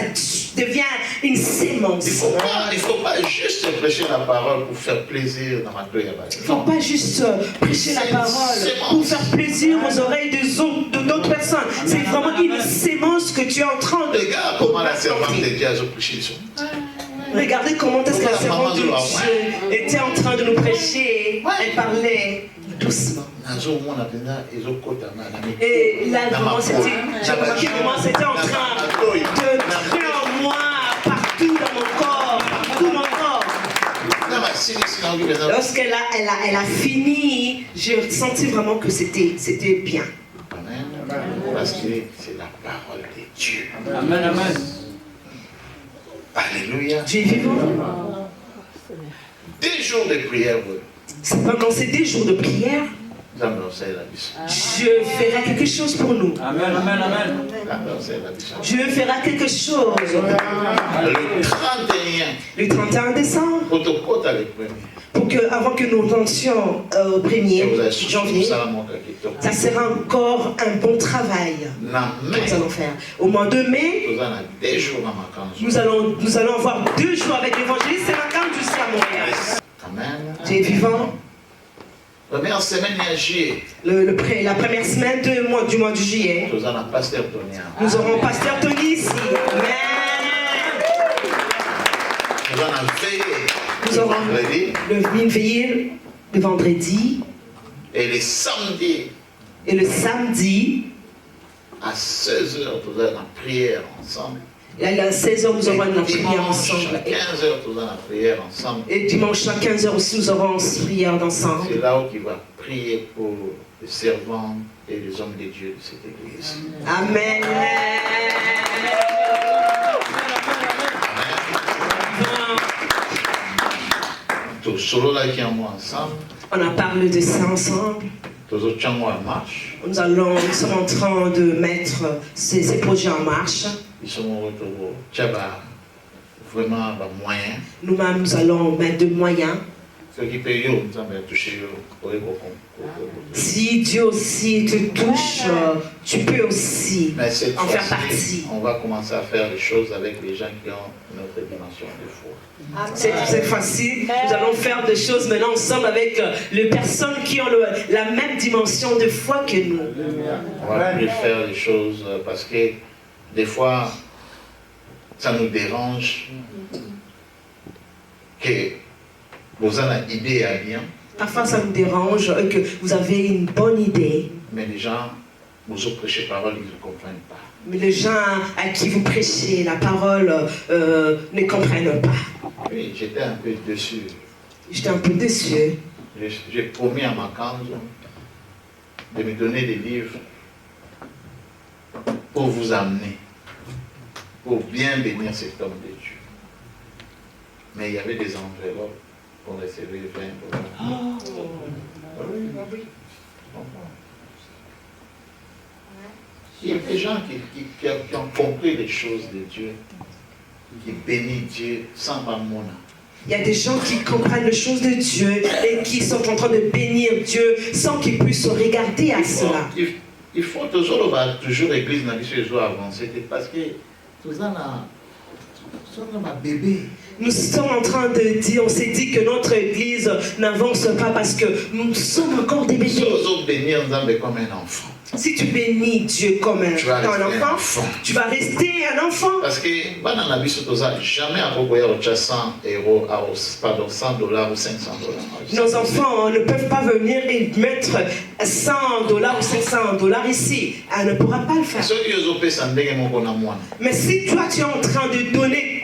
devienne une sémence. Il ne faut pas juste prêcher la parole pour faire plaisir dans ma cœur. Il ne faut pas juste prêcher la parole pour faire plaisir aux oreilles d'autres personnes. C'est vraiment une sémence que tu es en train de... Regarde comment la servante de Dieu a prêché son. Regardez comment est-ce que la servante de Dieu était en train de nous prêcher. Elle parlait doucement. Et là, vraiment, c'était en train de créer en moi, partout dans mon corps, tout mon corps. Lorsqu'elle a fini, j'ai senti vraiment que c'était bien. Amen. Parce que c'est la parole de Dieu. Amen, amen. Alléluia. Dieu est vivant. 2 jours de prière. Pendant ces 2 jours de prière, Dieu fera quelque chose pour nous. Amen, amen, amen. Dieu fera quelque chose. Le 31 décembre. Pour que, avant que nous rentions au 1er janvier, ça sera encore un bon travail que nous allons faire. Au mois de mai, nous allons avoir 2 jours avec l'évangéliste et 50 jusqu'à Montréal. Amen. Dieu est vivant. Première semaine, il y a juillet. La première semaine du mois de juillet, Nous avons pasteur Tony. nous aurons Pasteur Tony ici. Amen. Nous allons veiller. Nous aurons Vendredi. une veillée le vendredi Et les samedis, et le samedi, à 16h, nous allons en prière ensemble. et à 16h, nous aurons une Et prière dimanche, ensemble. à 15h, nous allons en prière ensemble. Et dimanche à 15h aussi, nous aurons une prière ensemble. C'est là où il va prier pour les servants et les hommes de Dieu de cette église. Amen. Tout solo là qui est en moi ensemble, On a parlé de ça ensemble. tous autres qui en marche, Nous sommes en train de mettre ces projets en marche. ils sont au retour. Tchaba, vraiment, moyen. Nous-mêmes, nous allons mettre de moyens. Ceux qui payent, nous allons toucher au Si Dieu aussi te touche, tu peux aussi Mais cette en faire fois-ci, partie. on va commencer à faire les choses avec les gens qui ont notre dimension de foi. Cette fois-ci, nous allons faire des choses maintenant ensemble avec les personnes qui ont la même dimension de foi que nous. On va plus faire les choses parce que des fois, ça nous dérange que vous avez une idée à bien, Parfois, ça nous dérange que vous avez une bonne idée, mais les gens, vous prêchez parole, ils ne comprennent pas. mais les gens à qui vous prêchez la parole ne comprennent pas. Oui, j'étais un peu déçu. J'étais un peu déçu. J'ai promis à ma cante de me donner des livres pour vous amener, pour bien bénir cet homme de Dieu. Mais il y avait des enveloppes pour recevoir 20 $. Oui. Il y a des gens qui ont compris les choses de Dieu, qui bénissent Dieu sans ramona. Il y a des gens qui comprennent les choses de Dieu et qui sont en train de bénir Dieu sans qu'ils puissent regarder à cela. Il faut toujours l'église dans les jours avancés parce que tout ça a bébé. Nous sommes en train de dire, on s'est dit que notre église n'avance pas parce que nous sommes encore des bébés. Si bénir comme un enfant. Si tu bénis Dieu comme un enfant, tu vas rester un enfant. Parce que jamais à proposer 100 €, pardon, $100 ou 500 $. Nos enfants ne peuvent pas venir et mettre $100 ou $500 ici. Elle ne pourra pas le faire. Mais si toi tu es en train de donner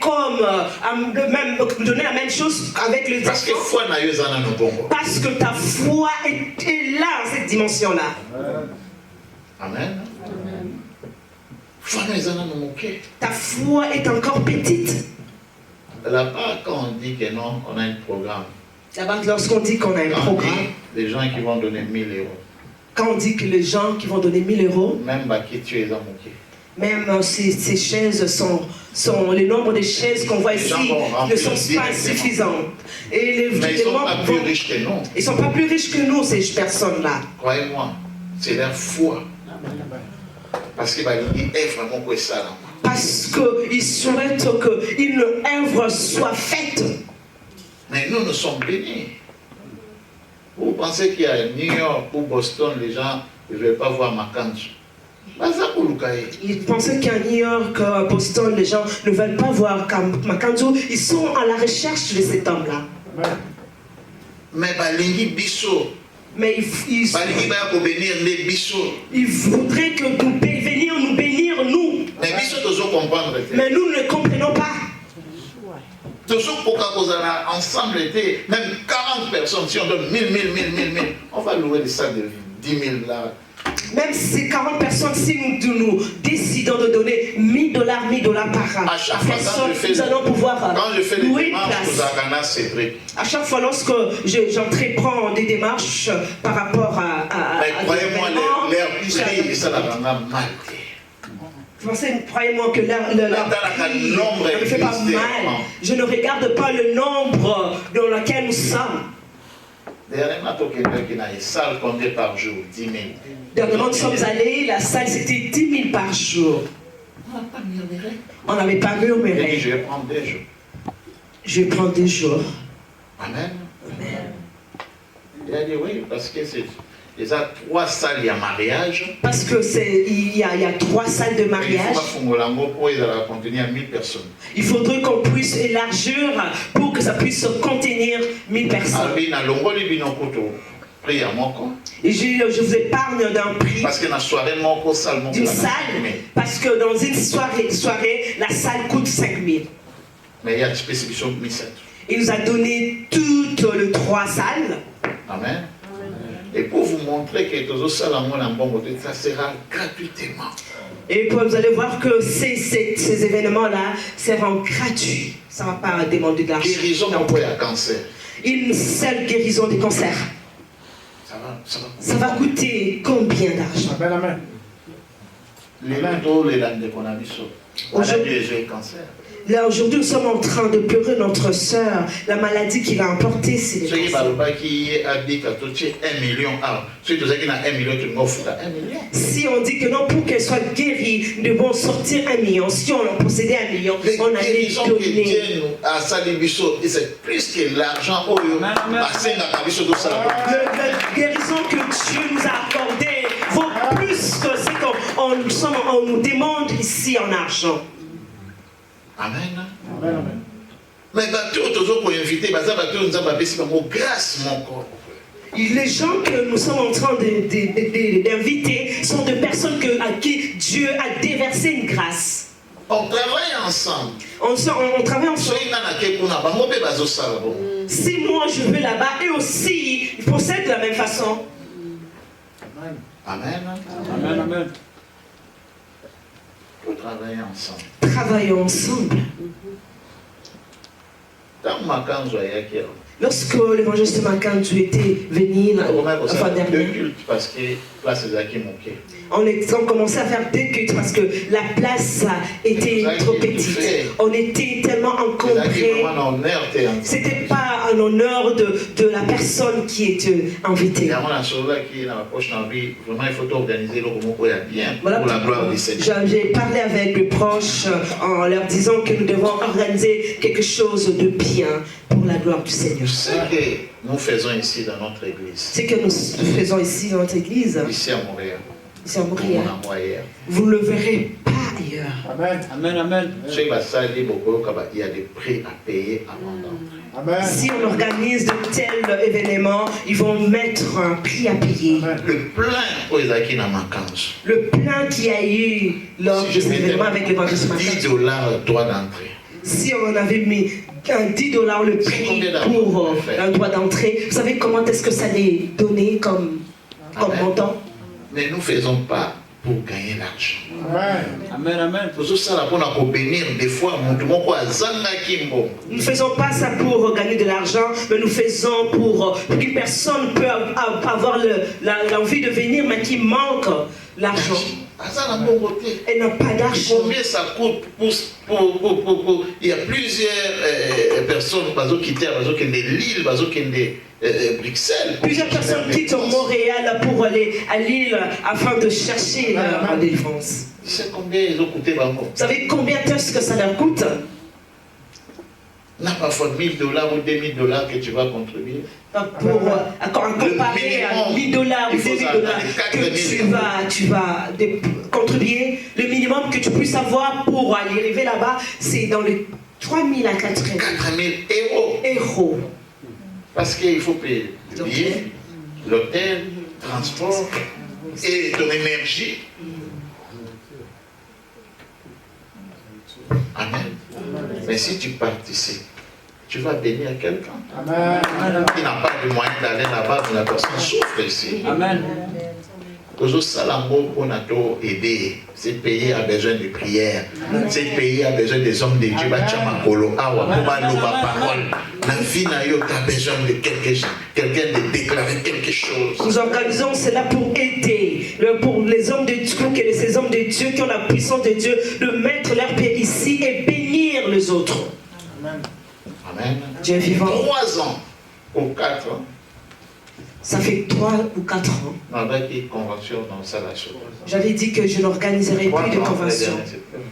donner la même chose avec les enfants, parce que ta foi est là, cette dimension-là. Amen. Ta foi est encore petite. Là-bas, quand on dit que non, on a un programme. Là-bas, lorsqu'on dit qu'on a un programme, les gens qui vont donner 1 000 €. quand on dit que les gens qui vont donner 1 000 €, même ces chaises sont les nombres de chaises qu'on voit ici ne sont pas suffisants. Et mais ils ne sont pas plus riches que nous. Ils ne sont pas plus riches que nous, ces personnes-là. Croyez-moi, c'est leur foi. Parce qu'ils œuvrent pour ça. Parce qu'ils souhaitent qu'une œuvre soit faite. Mais nous sommes bénis. Vous pensez qu'il y a New York ou Boston, les gens ne veulent pas voir Makanji. Ils pensaient qu'à New York, Boston, les gens ne veulent pas voir Makanji. Ils sont à la recherche de cet homme-là. Mais Mais ils voudraient que nous venir nous bénir, nous. Mais nous ne comprenons pas. Ensemble, même 40 personnes, si on donne 1000, on va louer des salles de 10 000 là. Même si 40 personnes, si nous décidons de donner $1 000 par personne, nous allons pouvoir louer une place. À chaque fois, lorsque j'entreprends des démarches par rapport à croyez-moi, leur prix, ça la rendra mal. Croyez-moi que leur prix ne me fait pas mal. Je ne regarde pas le nombre dans lequel nous sommes. Dernièrement, qui a une salle comptée par jour, 10 000. Dernièrement, nous sommes allés, la salle c'était 10 000 par jour. On n'avait pas murmuré. Je vais prendre 2 jours. Je vais prendre 2 jours. Amen. Il a dit oui, parce que c'est déjà 3 salles, il y a mariage. Parce que il y a 3 salles de mariage. Il va contenir 1000 personnes. Il faudrait qu'on puisse élargir pour que ça puisse contenir 1000 personnes. Et je vous épargne d'un prix. Parce que dans soirée, d'une salle. Parce que dans une soirée, la salle coûte 5000. Mais il y a une spécification de 1700. Il nous a donné toutes les 3 salles. Amen. Et pour vous montrer que tout ça, ça sera gratuitement. Et vous allez voir que ces événements-là seront gratuits. Ça ne va pas demander de l'argent. Guérison pour le cancer. Une seule guérison du cancer. Ça va coûter combien d'argent? Amen, amen. Là, aujourd'hui, nous sommes en train de pleurer notre sœur. La maladie qu'il a emportée, c'est le cancer. Si on dit que non, pour qu'elle soit guérie, nous devons sortir 1 million. Si on en possédait 1 million, on allait donner. C'est plus que l'argent. La guérison que Dieu nous a accordée vaut plus que ce qu'on nous demande ici en argent. Amen. Amen, amen. Mais grâce mon corps. Les gens que nous sommes en train d'inviter sont des personnes à qui Dieu a déversé une grâce. On travaille ensemble. On travaille ensemble. Si moi je vais là-bas, et aussi ils procèdent de la même façon. Amen. Amen, amen. Pour travailler ensemble. Travaillons ensemble. Lorsque l'évangéliste Makanzu était venu la fois dernière, parce que place est manquée. On commençait à faire 2 cultes parce que la place était trop petite. On était tellement encombrés. C'était pas en honneur de la personne qui était invitée. Voilà, pour la gloire du Seigneur. J'ai parlé avec les proches en leur disant que nous devons organiser quelque chose de bien pour la gloire du Seigneur. Ce que nous faisons ici dans notre église. Ce que nous faisons ici dans notre église. Ici à Montréal. Ici à Montréal. Vous ne le verrez pas ailleurs. Amen. Amen, amen. Il y a des prix à payer avant d'entrer. Amen. Si on organise de tels événements, ils vont mettre un prix à payer. Amen. Le plein qu'il y a eu lors de cet événement avec l'évangéliste $10 droit d'entrée. Si on avait mis $10 le prix pour un droit d'entrée, vous savez comment est-ce que ça allait donner comme montant? Mais nous ne faisons pas pour gagner l'argent. Amen. Amen, amen. Pour ça, pour bénir des fois, nous ne faisons pas ça pour gagner de l'argent, mais nous faisons pour qu'une personne peut avoir l'envie de venir, mais qui manque l'argent. Elle n'a pas d'argent. Combien ça coûte pour il y a plusieurs personnes qui quittent Lille, Bruxelles. Plusieurs personnes quittent Montréal pour aller à Lille afin de chercher leur délivrance. Tu sais combien ils ont coûté, Bango? Vous savez combien est-ce que ça leur coûte? N'a parfois $1000 ou $2000 que tu vas contribuer. Pour comparer à $1000 ou $2000 que tu vas contribuer, le minimum que tu puisses avoir pour aller arriver là-bas, c'est dans les 3000 à 4000 euros. Parce qu'il faut payer le billet, l'hôtel, le transport et ton énergie. Amen. Mais si tu participes, tu vas bénir quelqu'un. Amen. Qui n'a pas de moyen d'aller là-bas, mais la personne souffre ici. Amen. Ce pays a besoin de prière. Ce pays a besoin des hommes de Dieu. La vie a besoin de quelqu'un de déclarer quelque chose. Nous organisons cela pour aider, pour les hommes de Dieu, ces hommes de Dieu qui ont la puissance de Dieu, de mettre leur pied ici et bénir les autres. Amen. Amen. Dieu vivant. 3 ans ou 4 ans. Ça fait 3 ou 4 ans. J'avais dit que je n'organiserai plus de convention.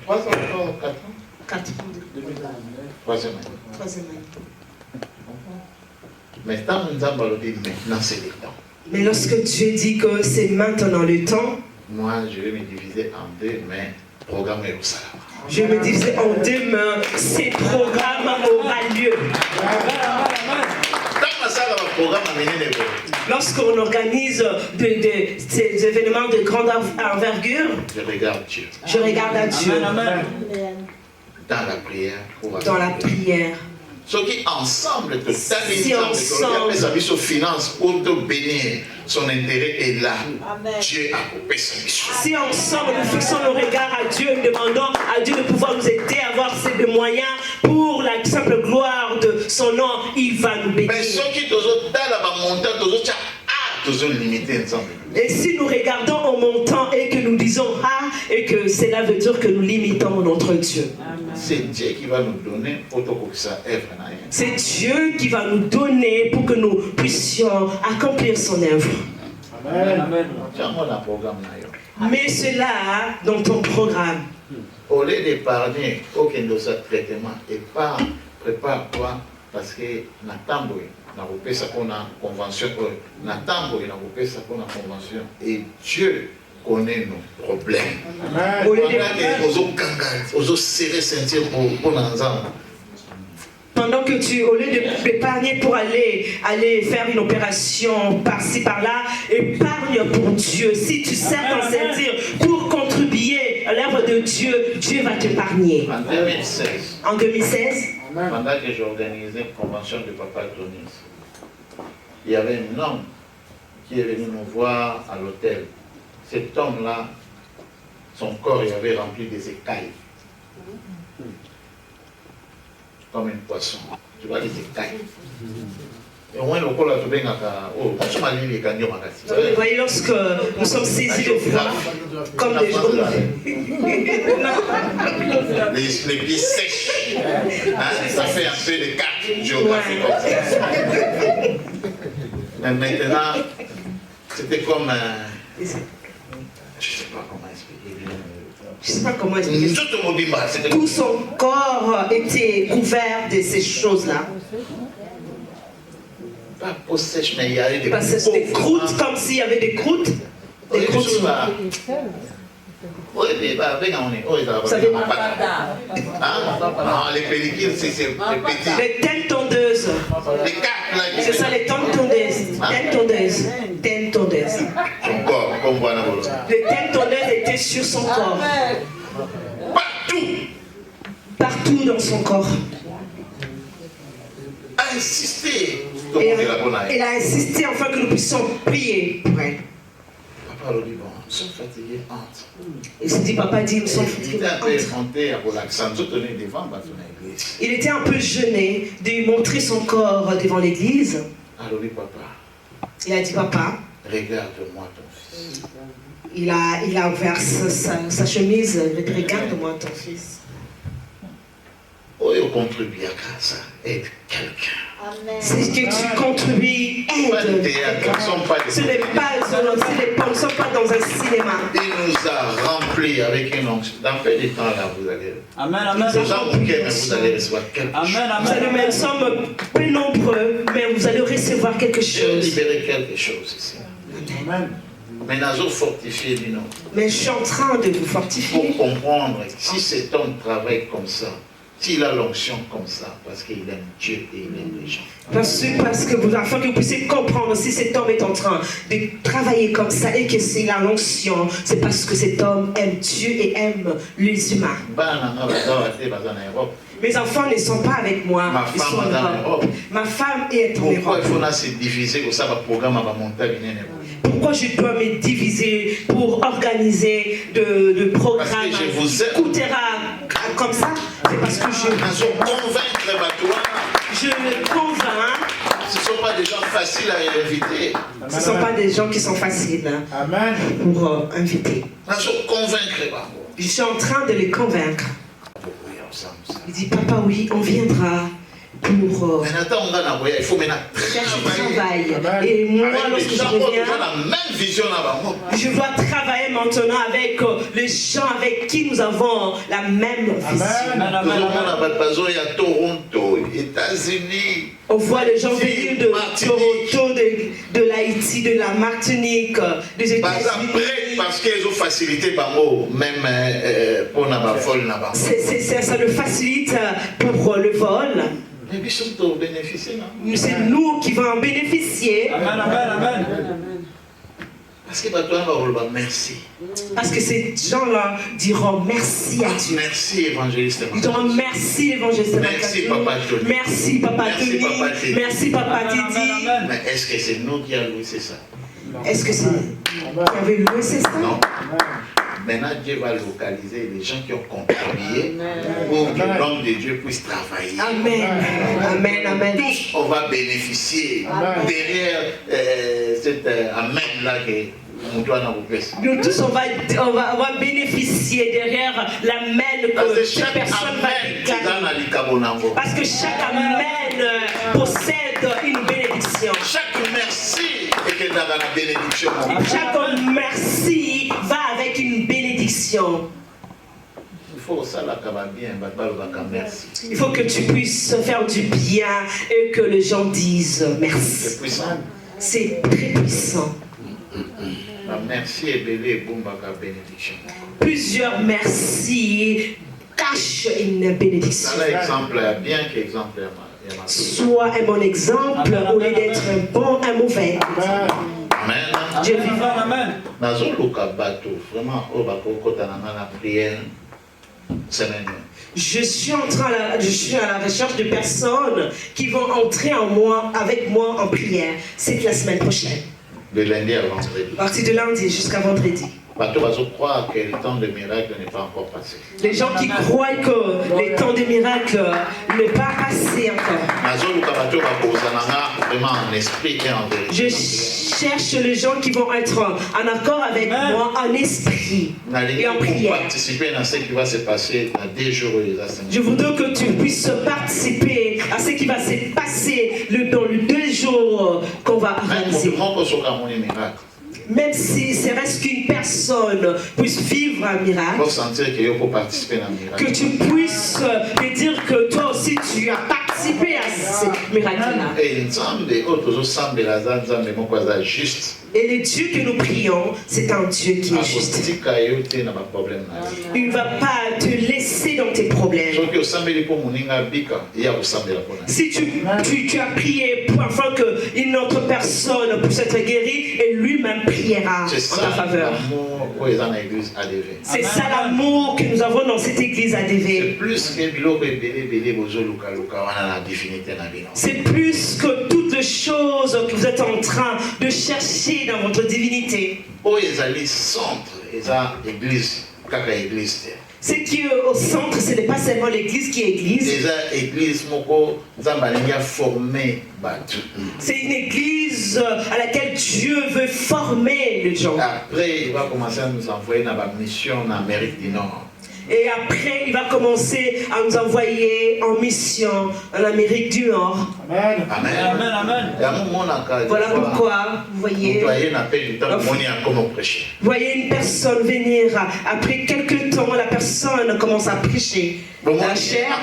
3 ans ou 4 ans? 4 ans. 3e année. 3e année. Maintenant, nous avons dit maintenant c'est le temps. Mais lorsque Dieu dit que c'est maintenant le temps, Moi, je vais me diviser en deux, mais programme est au salaire. je me disais en demain, ces programmes aura lieu. Lorsqu'on organise ces événements de grande envergure, je regarde Dieu. Je regarde à Dieu. Amen. Dans la prière. Dans la prière. Ceux qui ensemble, Si ensemble, sa finance pour te bénir, son intérêt est là. Dieu a coupé sa mission. Si ensemble nous fixons nos regards à Dieu et demandons à Dieu de pouvoir nous aider à avoir ces moyens pour la simple gloire de son nom, il va nous bénir. Mais ceux qui dans la montagne, toujours limité ensemble. Et si nous regardons en montant et que nous disons ah, et que cela veut dire que nous limitons notre Dieu. C'est Dieu qui va nous donner pour que ça œuvre. C'est Dieu qui va nous donner pour que nous puissions accomplir son œuvre. Amen. Mais cela dans ton programme. Au lieu d'épargner aucun de ce traitement, épargne, prépare-toi parce que na kopesa kona convention et Dieu connaît nos problèmes. Pendant que tu, au lieu d'épargner pour aller faire une opération par-ci par-là, épargne pour Dieu. Si tu sais t'en servir pour contribuer à l'œuvre de Dieu, Dieu va t'épargner. En 2016, pendant que j'organisais une convention de Papa Tonis, il y avait un homme qui est venu nous voir à l'hôtel. Cet homme-là, son corps il avait rempli des écailles. Comme un poisson. Tu vois les écailles. Et au moins, le corps là, tu viens à. Oh, on se marie les gagnants. Vous voyez, lorsque nous sommes saisis de foi, comme des gens. Les pieds sèches. Hein, ça fait un peu de carte géographique. Ouais. Mais maintenant, c'était comme. Je ne sais pas comment expliquer. Je ne sais pas comment expliquer. Tout son corps était couvert de ces choses-là. Pas peau sèche, mais il y avait des croûtes, comme s'il y avait des croûtes. Des croûtes. Oui, mais avec on savez, les pellicules, c'est petit. Les telles tondeuses. Les cartes là. C'est ça, les tondeuses. Telles tondeuses. Son corps, comme voilà. Les telles tondeuses étaient sur son corps. Partout. Partout dans son corps. A insisté. Il a insisté afin que nous puissions prier pour elle. Papa lui dit, bon, nous sommes fatigués, entre. Il s'est dit, papa dit, nous sommes fatigués, Il était un peu gêné de montrer son corps devant l'église. Alors lui, papa. Il a dit, papa. Regarde-moi ton fils. Il a ouvert sa chemise. Il dit, regarde-moi ton fils. Oh, il contribue à ça. Aide quelqu'un. C'est ce que tu contribues, aide. Ce n'est pas, nous ne sommes pas dans un cinéma. Il nous a remplis avec une onction. Dans peu de temps là, vous allez. Amen. Vous allez recevoir quelque chose. Amen. Nous sommes peu nombreux, mais vous allez recevoir quelque chose. Libérer quelque chose ici. Amen. Mais nous avons fortifié du nom. Mais je suis en train de vous fortifier. Pour comprendre, si cet homme travaille comme ça, s'il a l'onction comme ça, parce qu'il aime Dieu et il aime les gens. Parce que vous, afin que vous puissiez comprendre, si cet homme est en train de travailler comme ça et que c'est la l'onction, c'est parce que cet homme aime Dieu et aime les humains. Mes enfants ne sont pas avec moi. Ma femme est en Europe. Ma femme est en Europe. Pourquoi il faut se diviser pour ça, le programme va monter? Pourquoi je dois me diviser pour organiser de programmes qui coûtera comme ça? C'est parce que je me convainc. Ce ne sont pas des gens faciles à inviter. Ce ne sont pas des gens qui sont faciles pour inviter. Je suis en train de les convaincre. Il dit, papa, oui, on viendra pour Maintenant, il faut maintenant faire ce travailler. travail. Et moi, Avec lorsque les je gens qui ont reviens, la même vision là-bas. je dois travailler maintenant avec les gens avec qui nous avons la même vision. Tout le monde a besoin à Toronto, États-Unis. On voit les gens venir de Toronto, de l'Haïti, de la Martinique, des États-Unis. Parce qu'ils ont facilité même pour la vol. Ça le facilite pour le vol. Mais ils sont bénéficiés. C'est nous qui allons en bénéficier. Amen, amen, amen. Parce que toi, merci. Parce que ces gens-là diront merci à Dieu. Merci, évangéliste. Ils diront merci, évangéliste. Merci, Papa Tony. Merci, Papa Merci, Tony. Papa Tony. Merci, Papa Titi. Mais est-ce que c'est nous qui avons loué ça? Est-ce que c'est qui avez loué c'est ça? Non. Maintenant, Dieu va localiser les gens qui ont contribué pour que l'homme de Dieu puisse travailler. Amen. Amen, amen. Tous, on va bénéficier derrière cette amen-là que nous doit nous faire. Nous tous, on va bénéficier derrière l'amen que chaque personne va déclarer. Parce que chaque amen possède une bénédiction. Chaque merci est dans la bénédiction. Chaque merci va avec une bénédiction. Il faut ça là, bien, merci. Il faut que tu puisses faire du bien et que les gens disent merci. C'est puissant. C'est très puissant. Merci et belé bombaka bénédiction. Plusieurs merci cachent une bénédiction. Ça l'exemple bien qu'exemple. Sois un bon exemple au lieu d'être un bon, un mauvais. Amen. Dieu vivant. Amen. Vraiment, la prière. Je suis à la recherche de personnes qui vont entrer avec moi en prière. C'est la semaine prochaine. De lundi à vendredi. À partir de lundi jusqu'à vendredi. Je crois que le temps de miracle n'est pas encore passé. Les gens qui croient que le temps des miracles n'est pas passé encore. Je cherche les gens qui vont être en accord avec moi en esprit et en prière. Participer à ce qui va se passer dans 2 jours. Je voudrais que tu puisses participer à ce qui va se passer dans les 2 jours qu'on va réaliser. Même si ce reste qu'une personne puisse vivre un miracle, que tu puisses te dire que toi aussi tu as participé à ce miracle-là. Et le Dieu que nous prions, c'est un Dieu qui est juste. Il ne va pas te laisser dans tes problèmes. Si tu as prié afin qu'une autre personne puisse être guérie, et lui-même priera en ta faveur. C'est ça l'amour que nous avons dans cette église ADV. C'est plus que toutes les choses que vous êtes en train de chercher dans votre divinité. Ce qui est au centre, ce n'est pas seulement l'église qui est église. C'est une église à laquelle Dieu veut former les gens. Après, il va commencer à nous envoyer dans la mission en Amérique du Nord. Et après, il va commencer à nous envoyer en mission en Amérique du Nord. Amen. Amen. Amen. Amen. Voilà pourquoi, vous voyez une personne venir, après quelques temps, la personne commence à prêcher. La chair.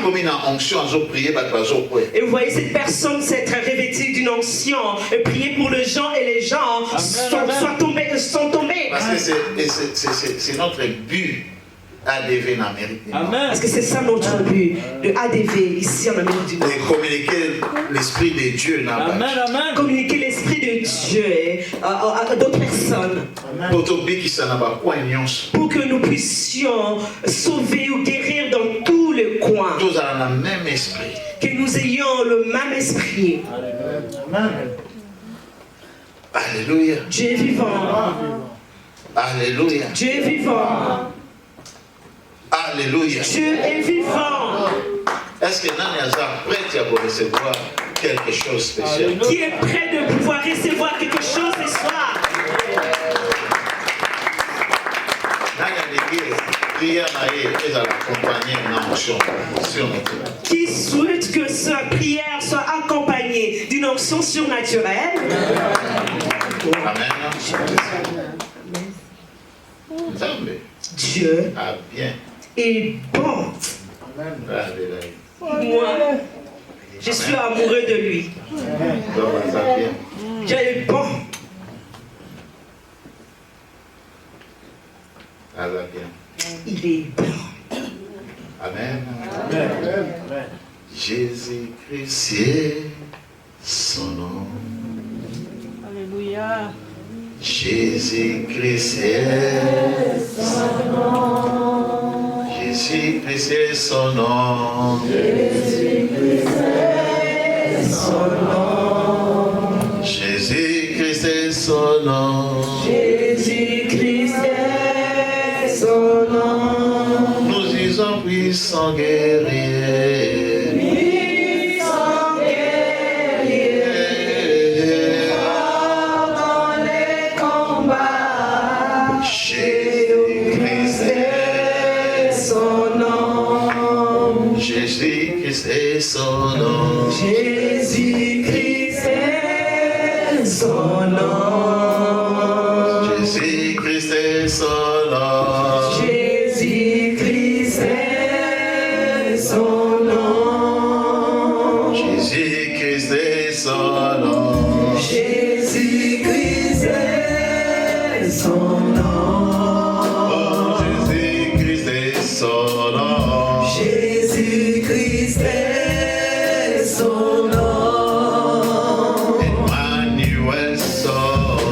Et vous voyez cette personne s'être revêtue d'une onction et prier pour les gens, et les gens sont tombés. Parce que c'est notre but. ADV en Amérique du Nord. Parce que c'est ça notre but de ADV ici en Amérique du Nord. Et communiquer l'esprit de Dieu dans la Amen. Communiquer l'esprit de Dieu à d'autres personnes. Pour que nous puissions sauver ou guérir dans tous les coins. Tous dans le même esprit. Que nous ayons le même esprit. Amen. Alléluia. Dieu est vivant. Alléluia. Dieu est vivant. Alléluia. Dieu est vivant. Est-ce que Nani est prêt à recevoir quelque chose de spécial? Qui est prêt de pouvoir recevoir quelque chose ce soir? Nani à l'église? prière est accompagnée d'une onction sur notre vie. Qui souhaite que sa prière soit accompagnée d'une onction surnaturelle? Amen. Nzambe Dieu a bien. est bon. Alléluia. Moi, je suis amoureux de lui. Donc, ça bien. Dieu est bon. Ça va bien. Il est bon. Amen. Jésus-Christ est son nom. Alléluia. Jésus-Christ est son nom. Jésus-Christ est son nom. Jésus-Christ est son nom. Jésus-Christ est son nom. Jésus-Christ est son nom. Nous disons puissant guerrier. Puissant guerrier. Fort dans les combats. Jésus-Christ est son nom. Jésus-Christ est son nom. Jésus-Christ est son nom. Jésus-Christ est son nom. Jésus-Christ est son nom. Jésus-Christ est son nom. Jésus-Christ est son nom. Oh, Jésus-Christ est son nom. Jésus-Christ est son nom. Emmanuel son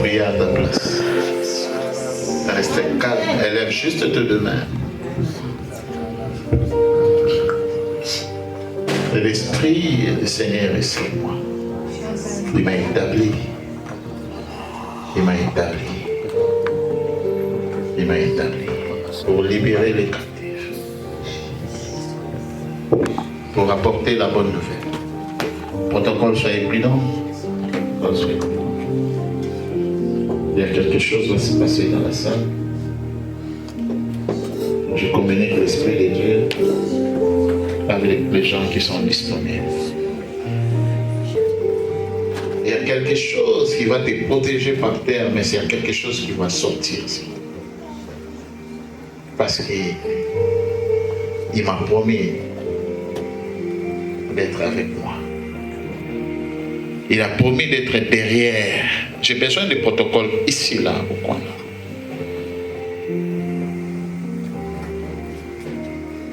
prier à ta place. Reste calme, élève juste tes deux mains. L'Esprit du Seigneur est sur moi. Il m'a établi. Il m'a établi. Il m'a établi pour libérer les captifs, pour apporter la bonne nouvelle. Protocole, soyez prudent. Il y a quelque chose qui va se passer dans la salle. Je communique l'Esprit de Dieu avec les gens qui sont disponibles. Il y a quelque chose qui va te protéger par terre, mais il y a quelque chose qui va sortir. Parce qu'il m'a promis d'être avec moi. Il a promis d'être derrière. J'ai besoin de protocoles ici, là, au coin.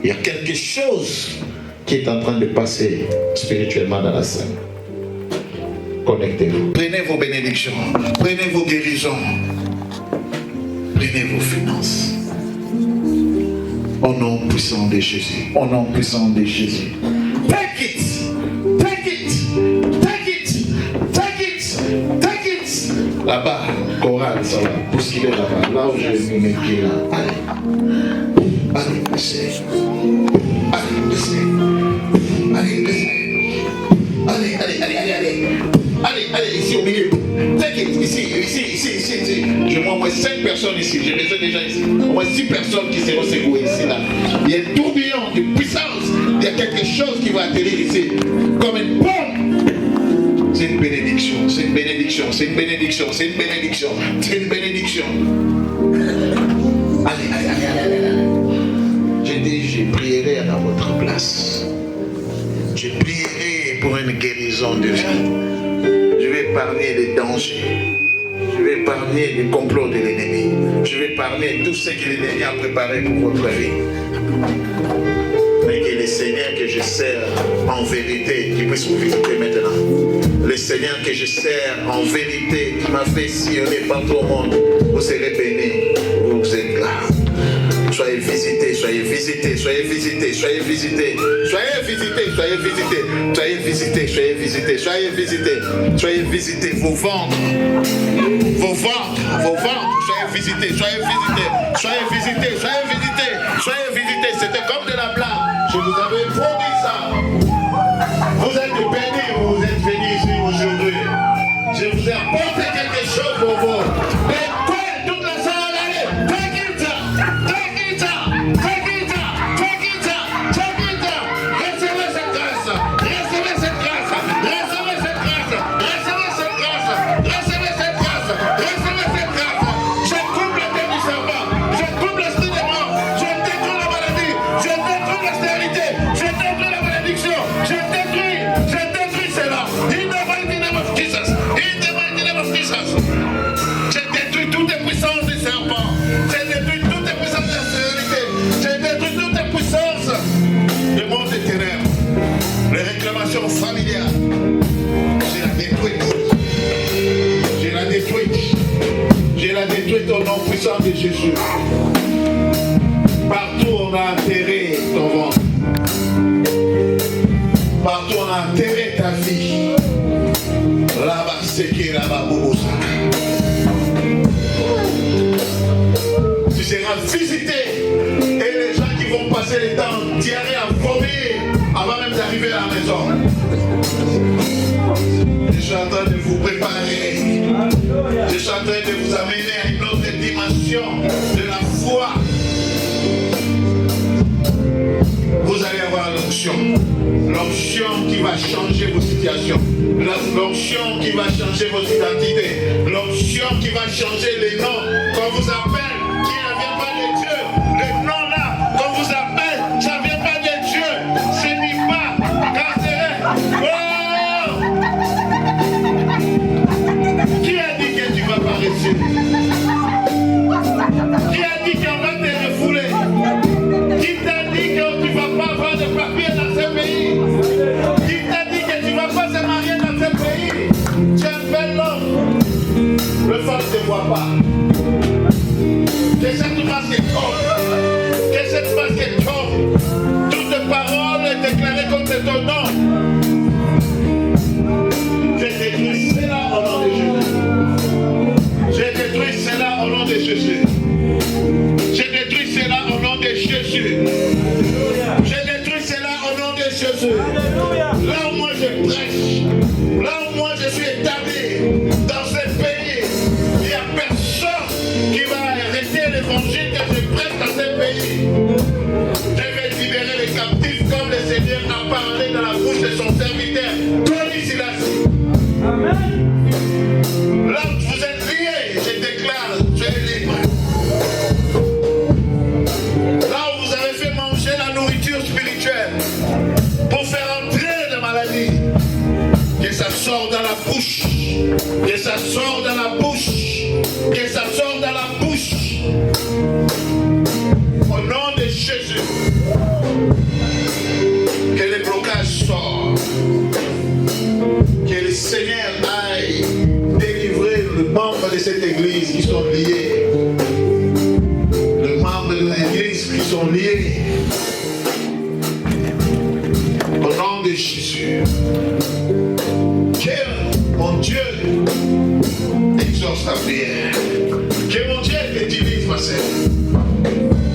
Il y a quelque chose qui est en train de passer spirituellement dans la salle. Connectez-vous. Prenez vos bénédictions. Prenez vos guérisons. Prenez vos finances. Au nom puissant de Jésus. Au nom puissant de Jésus. Take it. Take it. Take it. Take it. Take it. Là-bas, chorale, ça va bousculer là-bas. Là où je vais me mettre là. Allez. Allez, laissez. Allez, laissez. Allez, laissez. Allez, allez, allez, allez, allez. Allez, allez, ici au milieu. Take it, ici. Je vois au moins 5 personnes ici. J'ai besoin déjà ici. Au moins 6 personnes qui seront secouées ici, là. Il y a un tourbillon de puissance. Il y a quelque chose qui va atterrir ici. Comme une bombe. C'est une bénédiction, c'est une bénédiction, c'est une bénédiction, c'est une bénédiction, c'est une bénédiction. Allez, allez, allez, allez, allez. J'ai dit, je prierai à votre place. Je prierai pour une guérison de vie. Je vais épargner les dangers. Je vais épargner les complots de l'ennemi. Je vais épargner tout ce que l'ennemi a préparé pour votre vie. Mais que le Seigneur que je sers en vérité, qui puisse vous visiter maintenant. Le Seigneur que je sers en vérité, qui m'a fait sillonner partout au monde. Vous serez bénis. Vous êtes là. Soyez visités, soyez visités, soyez visités, soyez visités, soyez visités, soyez visités, soyez visités, soyez visités, soyez visités, soyez visités, vos ventres, soyez visités, soyez visités, soyez visités, soyez visités, soyez visités. C'était comme de la blague. Je vous avais promis ça. Vous êtes bénis, vous êtes venus ici aujourd'hui. Je vous ai apporté quelque chose pour vous. Mais quoi, toute la salle, allez, take it. Familiale, j'ai la détruite au nom puissant de Jésus. Partout on a enterré ton ventre, partout on a enterré ta vie. Là-bas c'est qui là-bas Bobosa. Tu seras visité et les gens qui vont passer le temps diarrhée à vomir avant même d'arriver à la maison. Je suis en train de vous préparer. Je suis en train de vous amener à une autre dimension de la foi. Vous allez avoir l'onction. L'onction qui va changer vos situations. L'onction qui va changer vos identités. L'onction qui va changer les noms qu'on vous appelle, qui ne vient pas de Dieu. Les noms là, qu'on vous appelle, ça ne vient pas de Dieu. Ce n'est pas cancereux. Qui a dit que tu ne vas pas réussir? Qui a dit qu'on va te refouler? Qui t'a dit que tu ne vas pas avoir de papier dans ce pays? Qui t'a dit que tu ne vas pas se marier dans ce pays? Tu es un bel homme. Le vois pas. Que cette masque tombe. Que cette masque tombe. Toute parole est déclarée contre ton nom. Je détruis cela au nom de Jésus. Je détruis cela au nom de Jésus. Je détruis cela au nom de Jésus. Je détruis cela au nom de Jésus. Là où moi je prêche, là où moi je suis établi, dans ce pays, il n'y a personne qui va arrêter l'évangile que je prêche dans ce pays. Je vais libérer les captifs comme le Seigneur a parlé dans la bouche de son serviteur. Tony Silas. Amen. Là où vous êtes liés, je déclare, tu es libre. Là où vous avez fait manger la nourriture spirituelle pour faire entrer la maladie, que ça sorte dans la bouche, que ça sorte dans la bouche, que ça sorte dans la bouche. Au nom de Jésus, que les blocages sortent, que le Seigneur aille délivrer les membres de cette église qui sont liés, les membres de l'église qui sont liés. Au nom de Jésus, que mon Dieu exauce ta prière. Que mon Dieu t'utilise, ma sœur.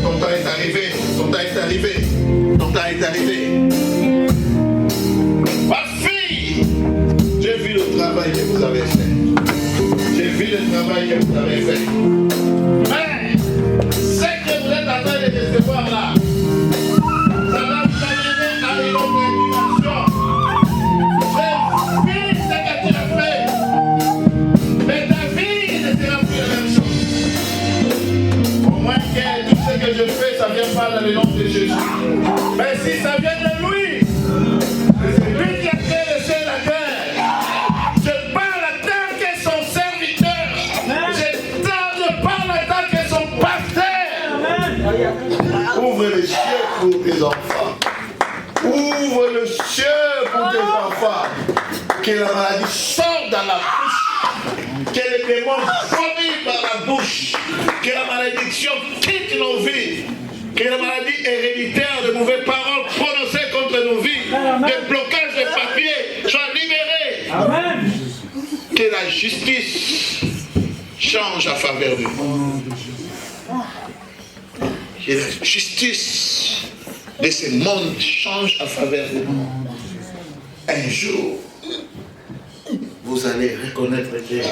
Ton temps est arrivé, ton temps est arrivé, ton temps est arrivé. Ma fille, j'ai vu le travail que vous avez fait. J'ai vu le travail que vous avez fait. Mais, ce que vous êtes en train de recevoir là, ça va vous amener à une autre dimension. J'ai vu ce que tu as fait. Mais ta vie ne sera plus la même chose. Au moins que tout ce que je fais, ça ne vient pas dans le nom de Jésus. Mais si ça vient de lui, c'est lui qui a fait le ciel et la terre. Je parle en tant que son serviteur. Je parle en tant que son pasteur. Ouvre les cieux pour tes enfants. Ouvre le ciel pour tes enfants. Que la maladie sorte dans la bouche. Que les démons vomissent par la bouche. Que la malédiction quitte nos vies. Que la maladie héréditaire de mauvaises paroles prononcées contre nos vies, des blocages de papier soient libérés. Amen. Que la justice change en faveur du monde. Que la justice de ce monde change en faveur du monde. Un jour, vous allez reconnaître que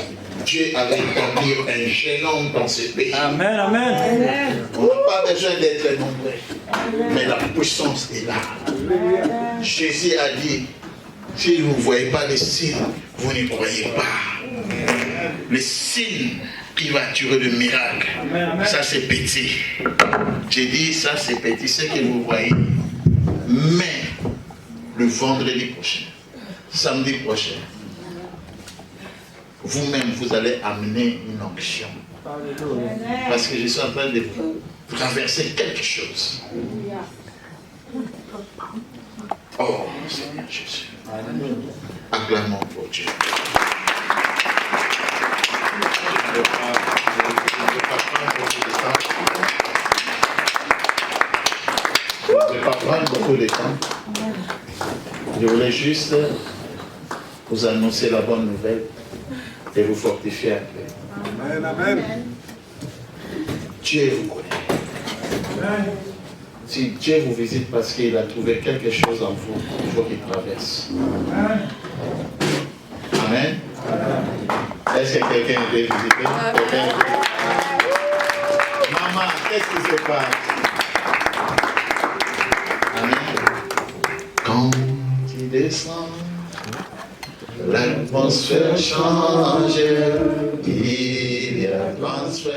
Dieu a établi un génome dans ce pays. Amen, amen. On n'a pas besoin d'être nombreux. Mais la puissance est là. Jésus a dit, si vous ne voyez pas les signes, vous n'y croyez pas. Les signes qui va tuer le miracle, ça c'est petit. J'ai dit, ça c'est petit, ce que vous voyez. Mais le vendredi prochain, samedi prochain, vous-même, vous allez amener une onction. Parce que je suis en train de traverser quelque chose. Oh, Seigneur Jésus. Acclamons pour Dieu. Je ne vais pas prendre beaucoup de temps. Je voulais juste vous annoncer la bonne nouvelle et vous fortifier un peu. Amen, amen. Dieu vous connaît. Si Dieu vous visite parce qu'il a trouvé quelque chose en vous, il faut qu'il traverse. Amen. Est-ce que quelqu'un veut visiter? Maman, qu'est-ce qui se passe? Amen. Quand il descend, l'atmosphère change, il y a transfert.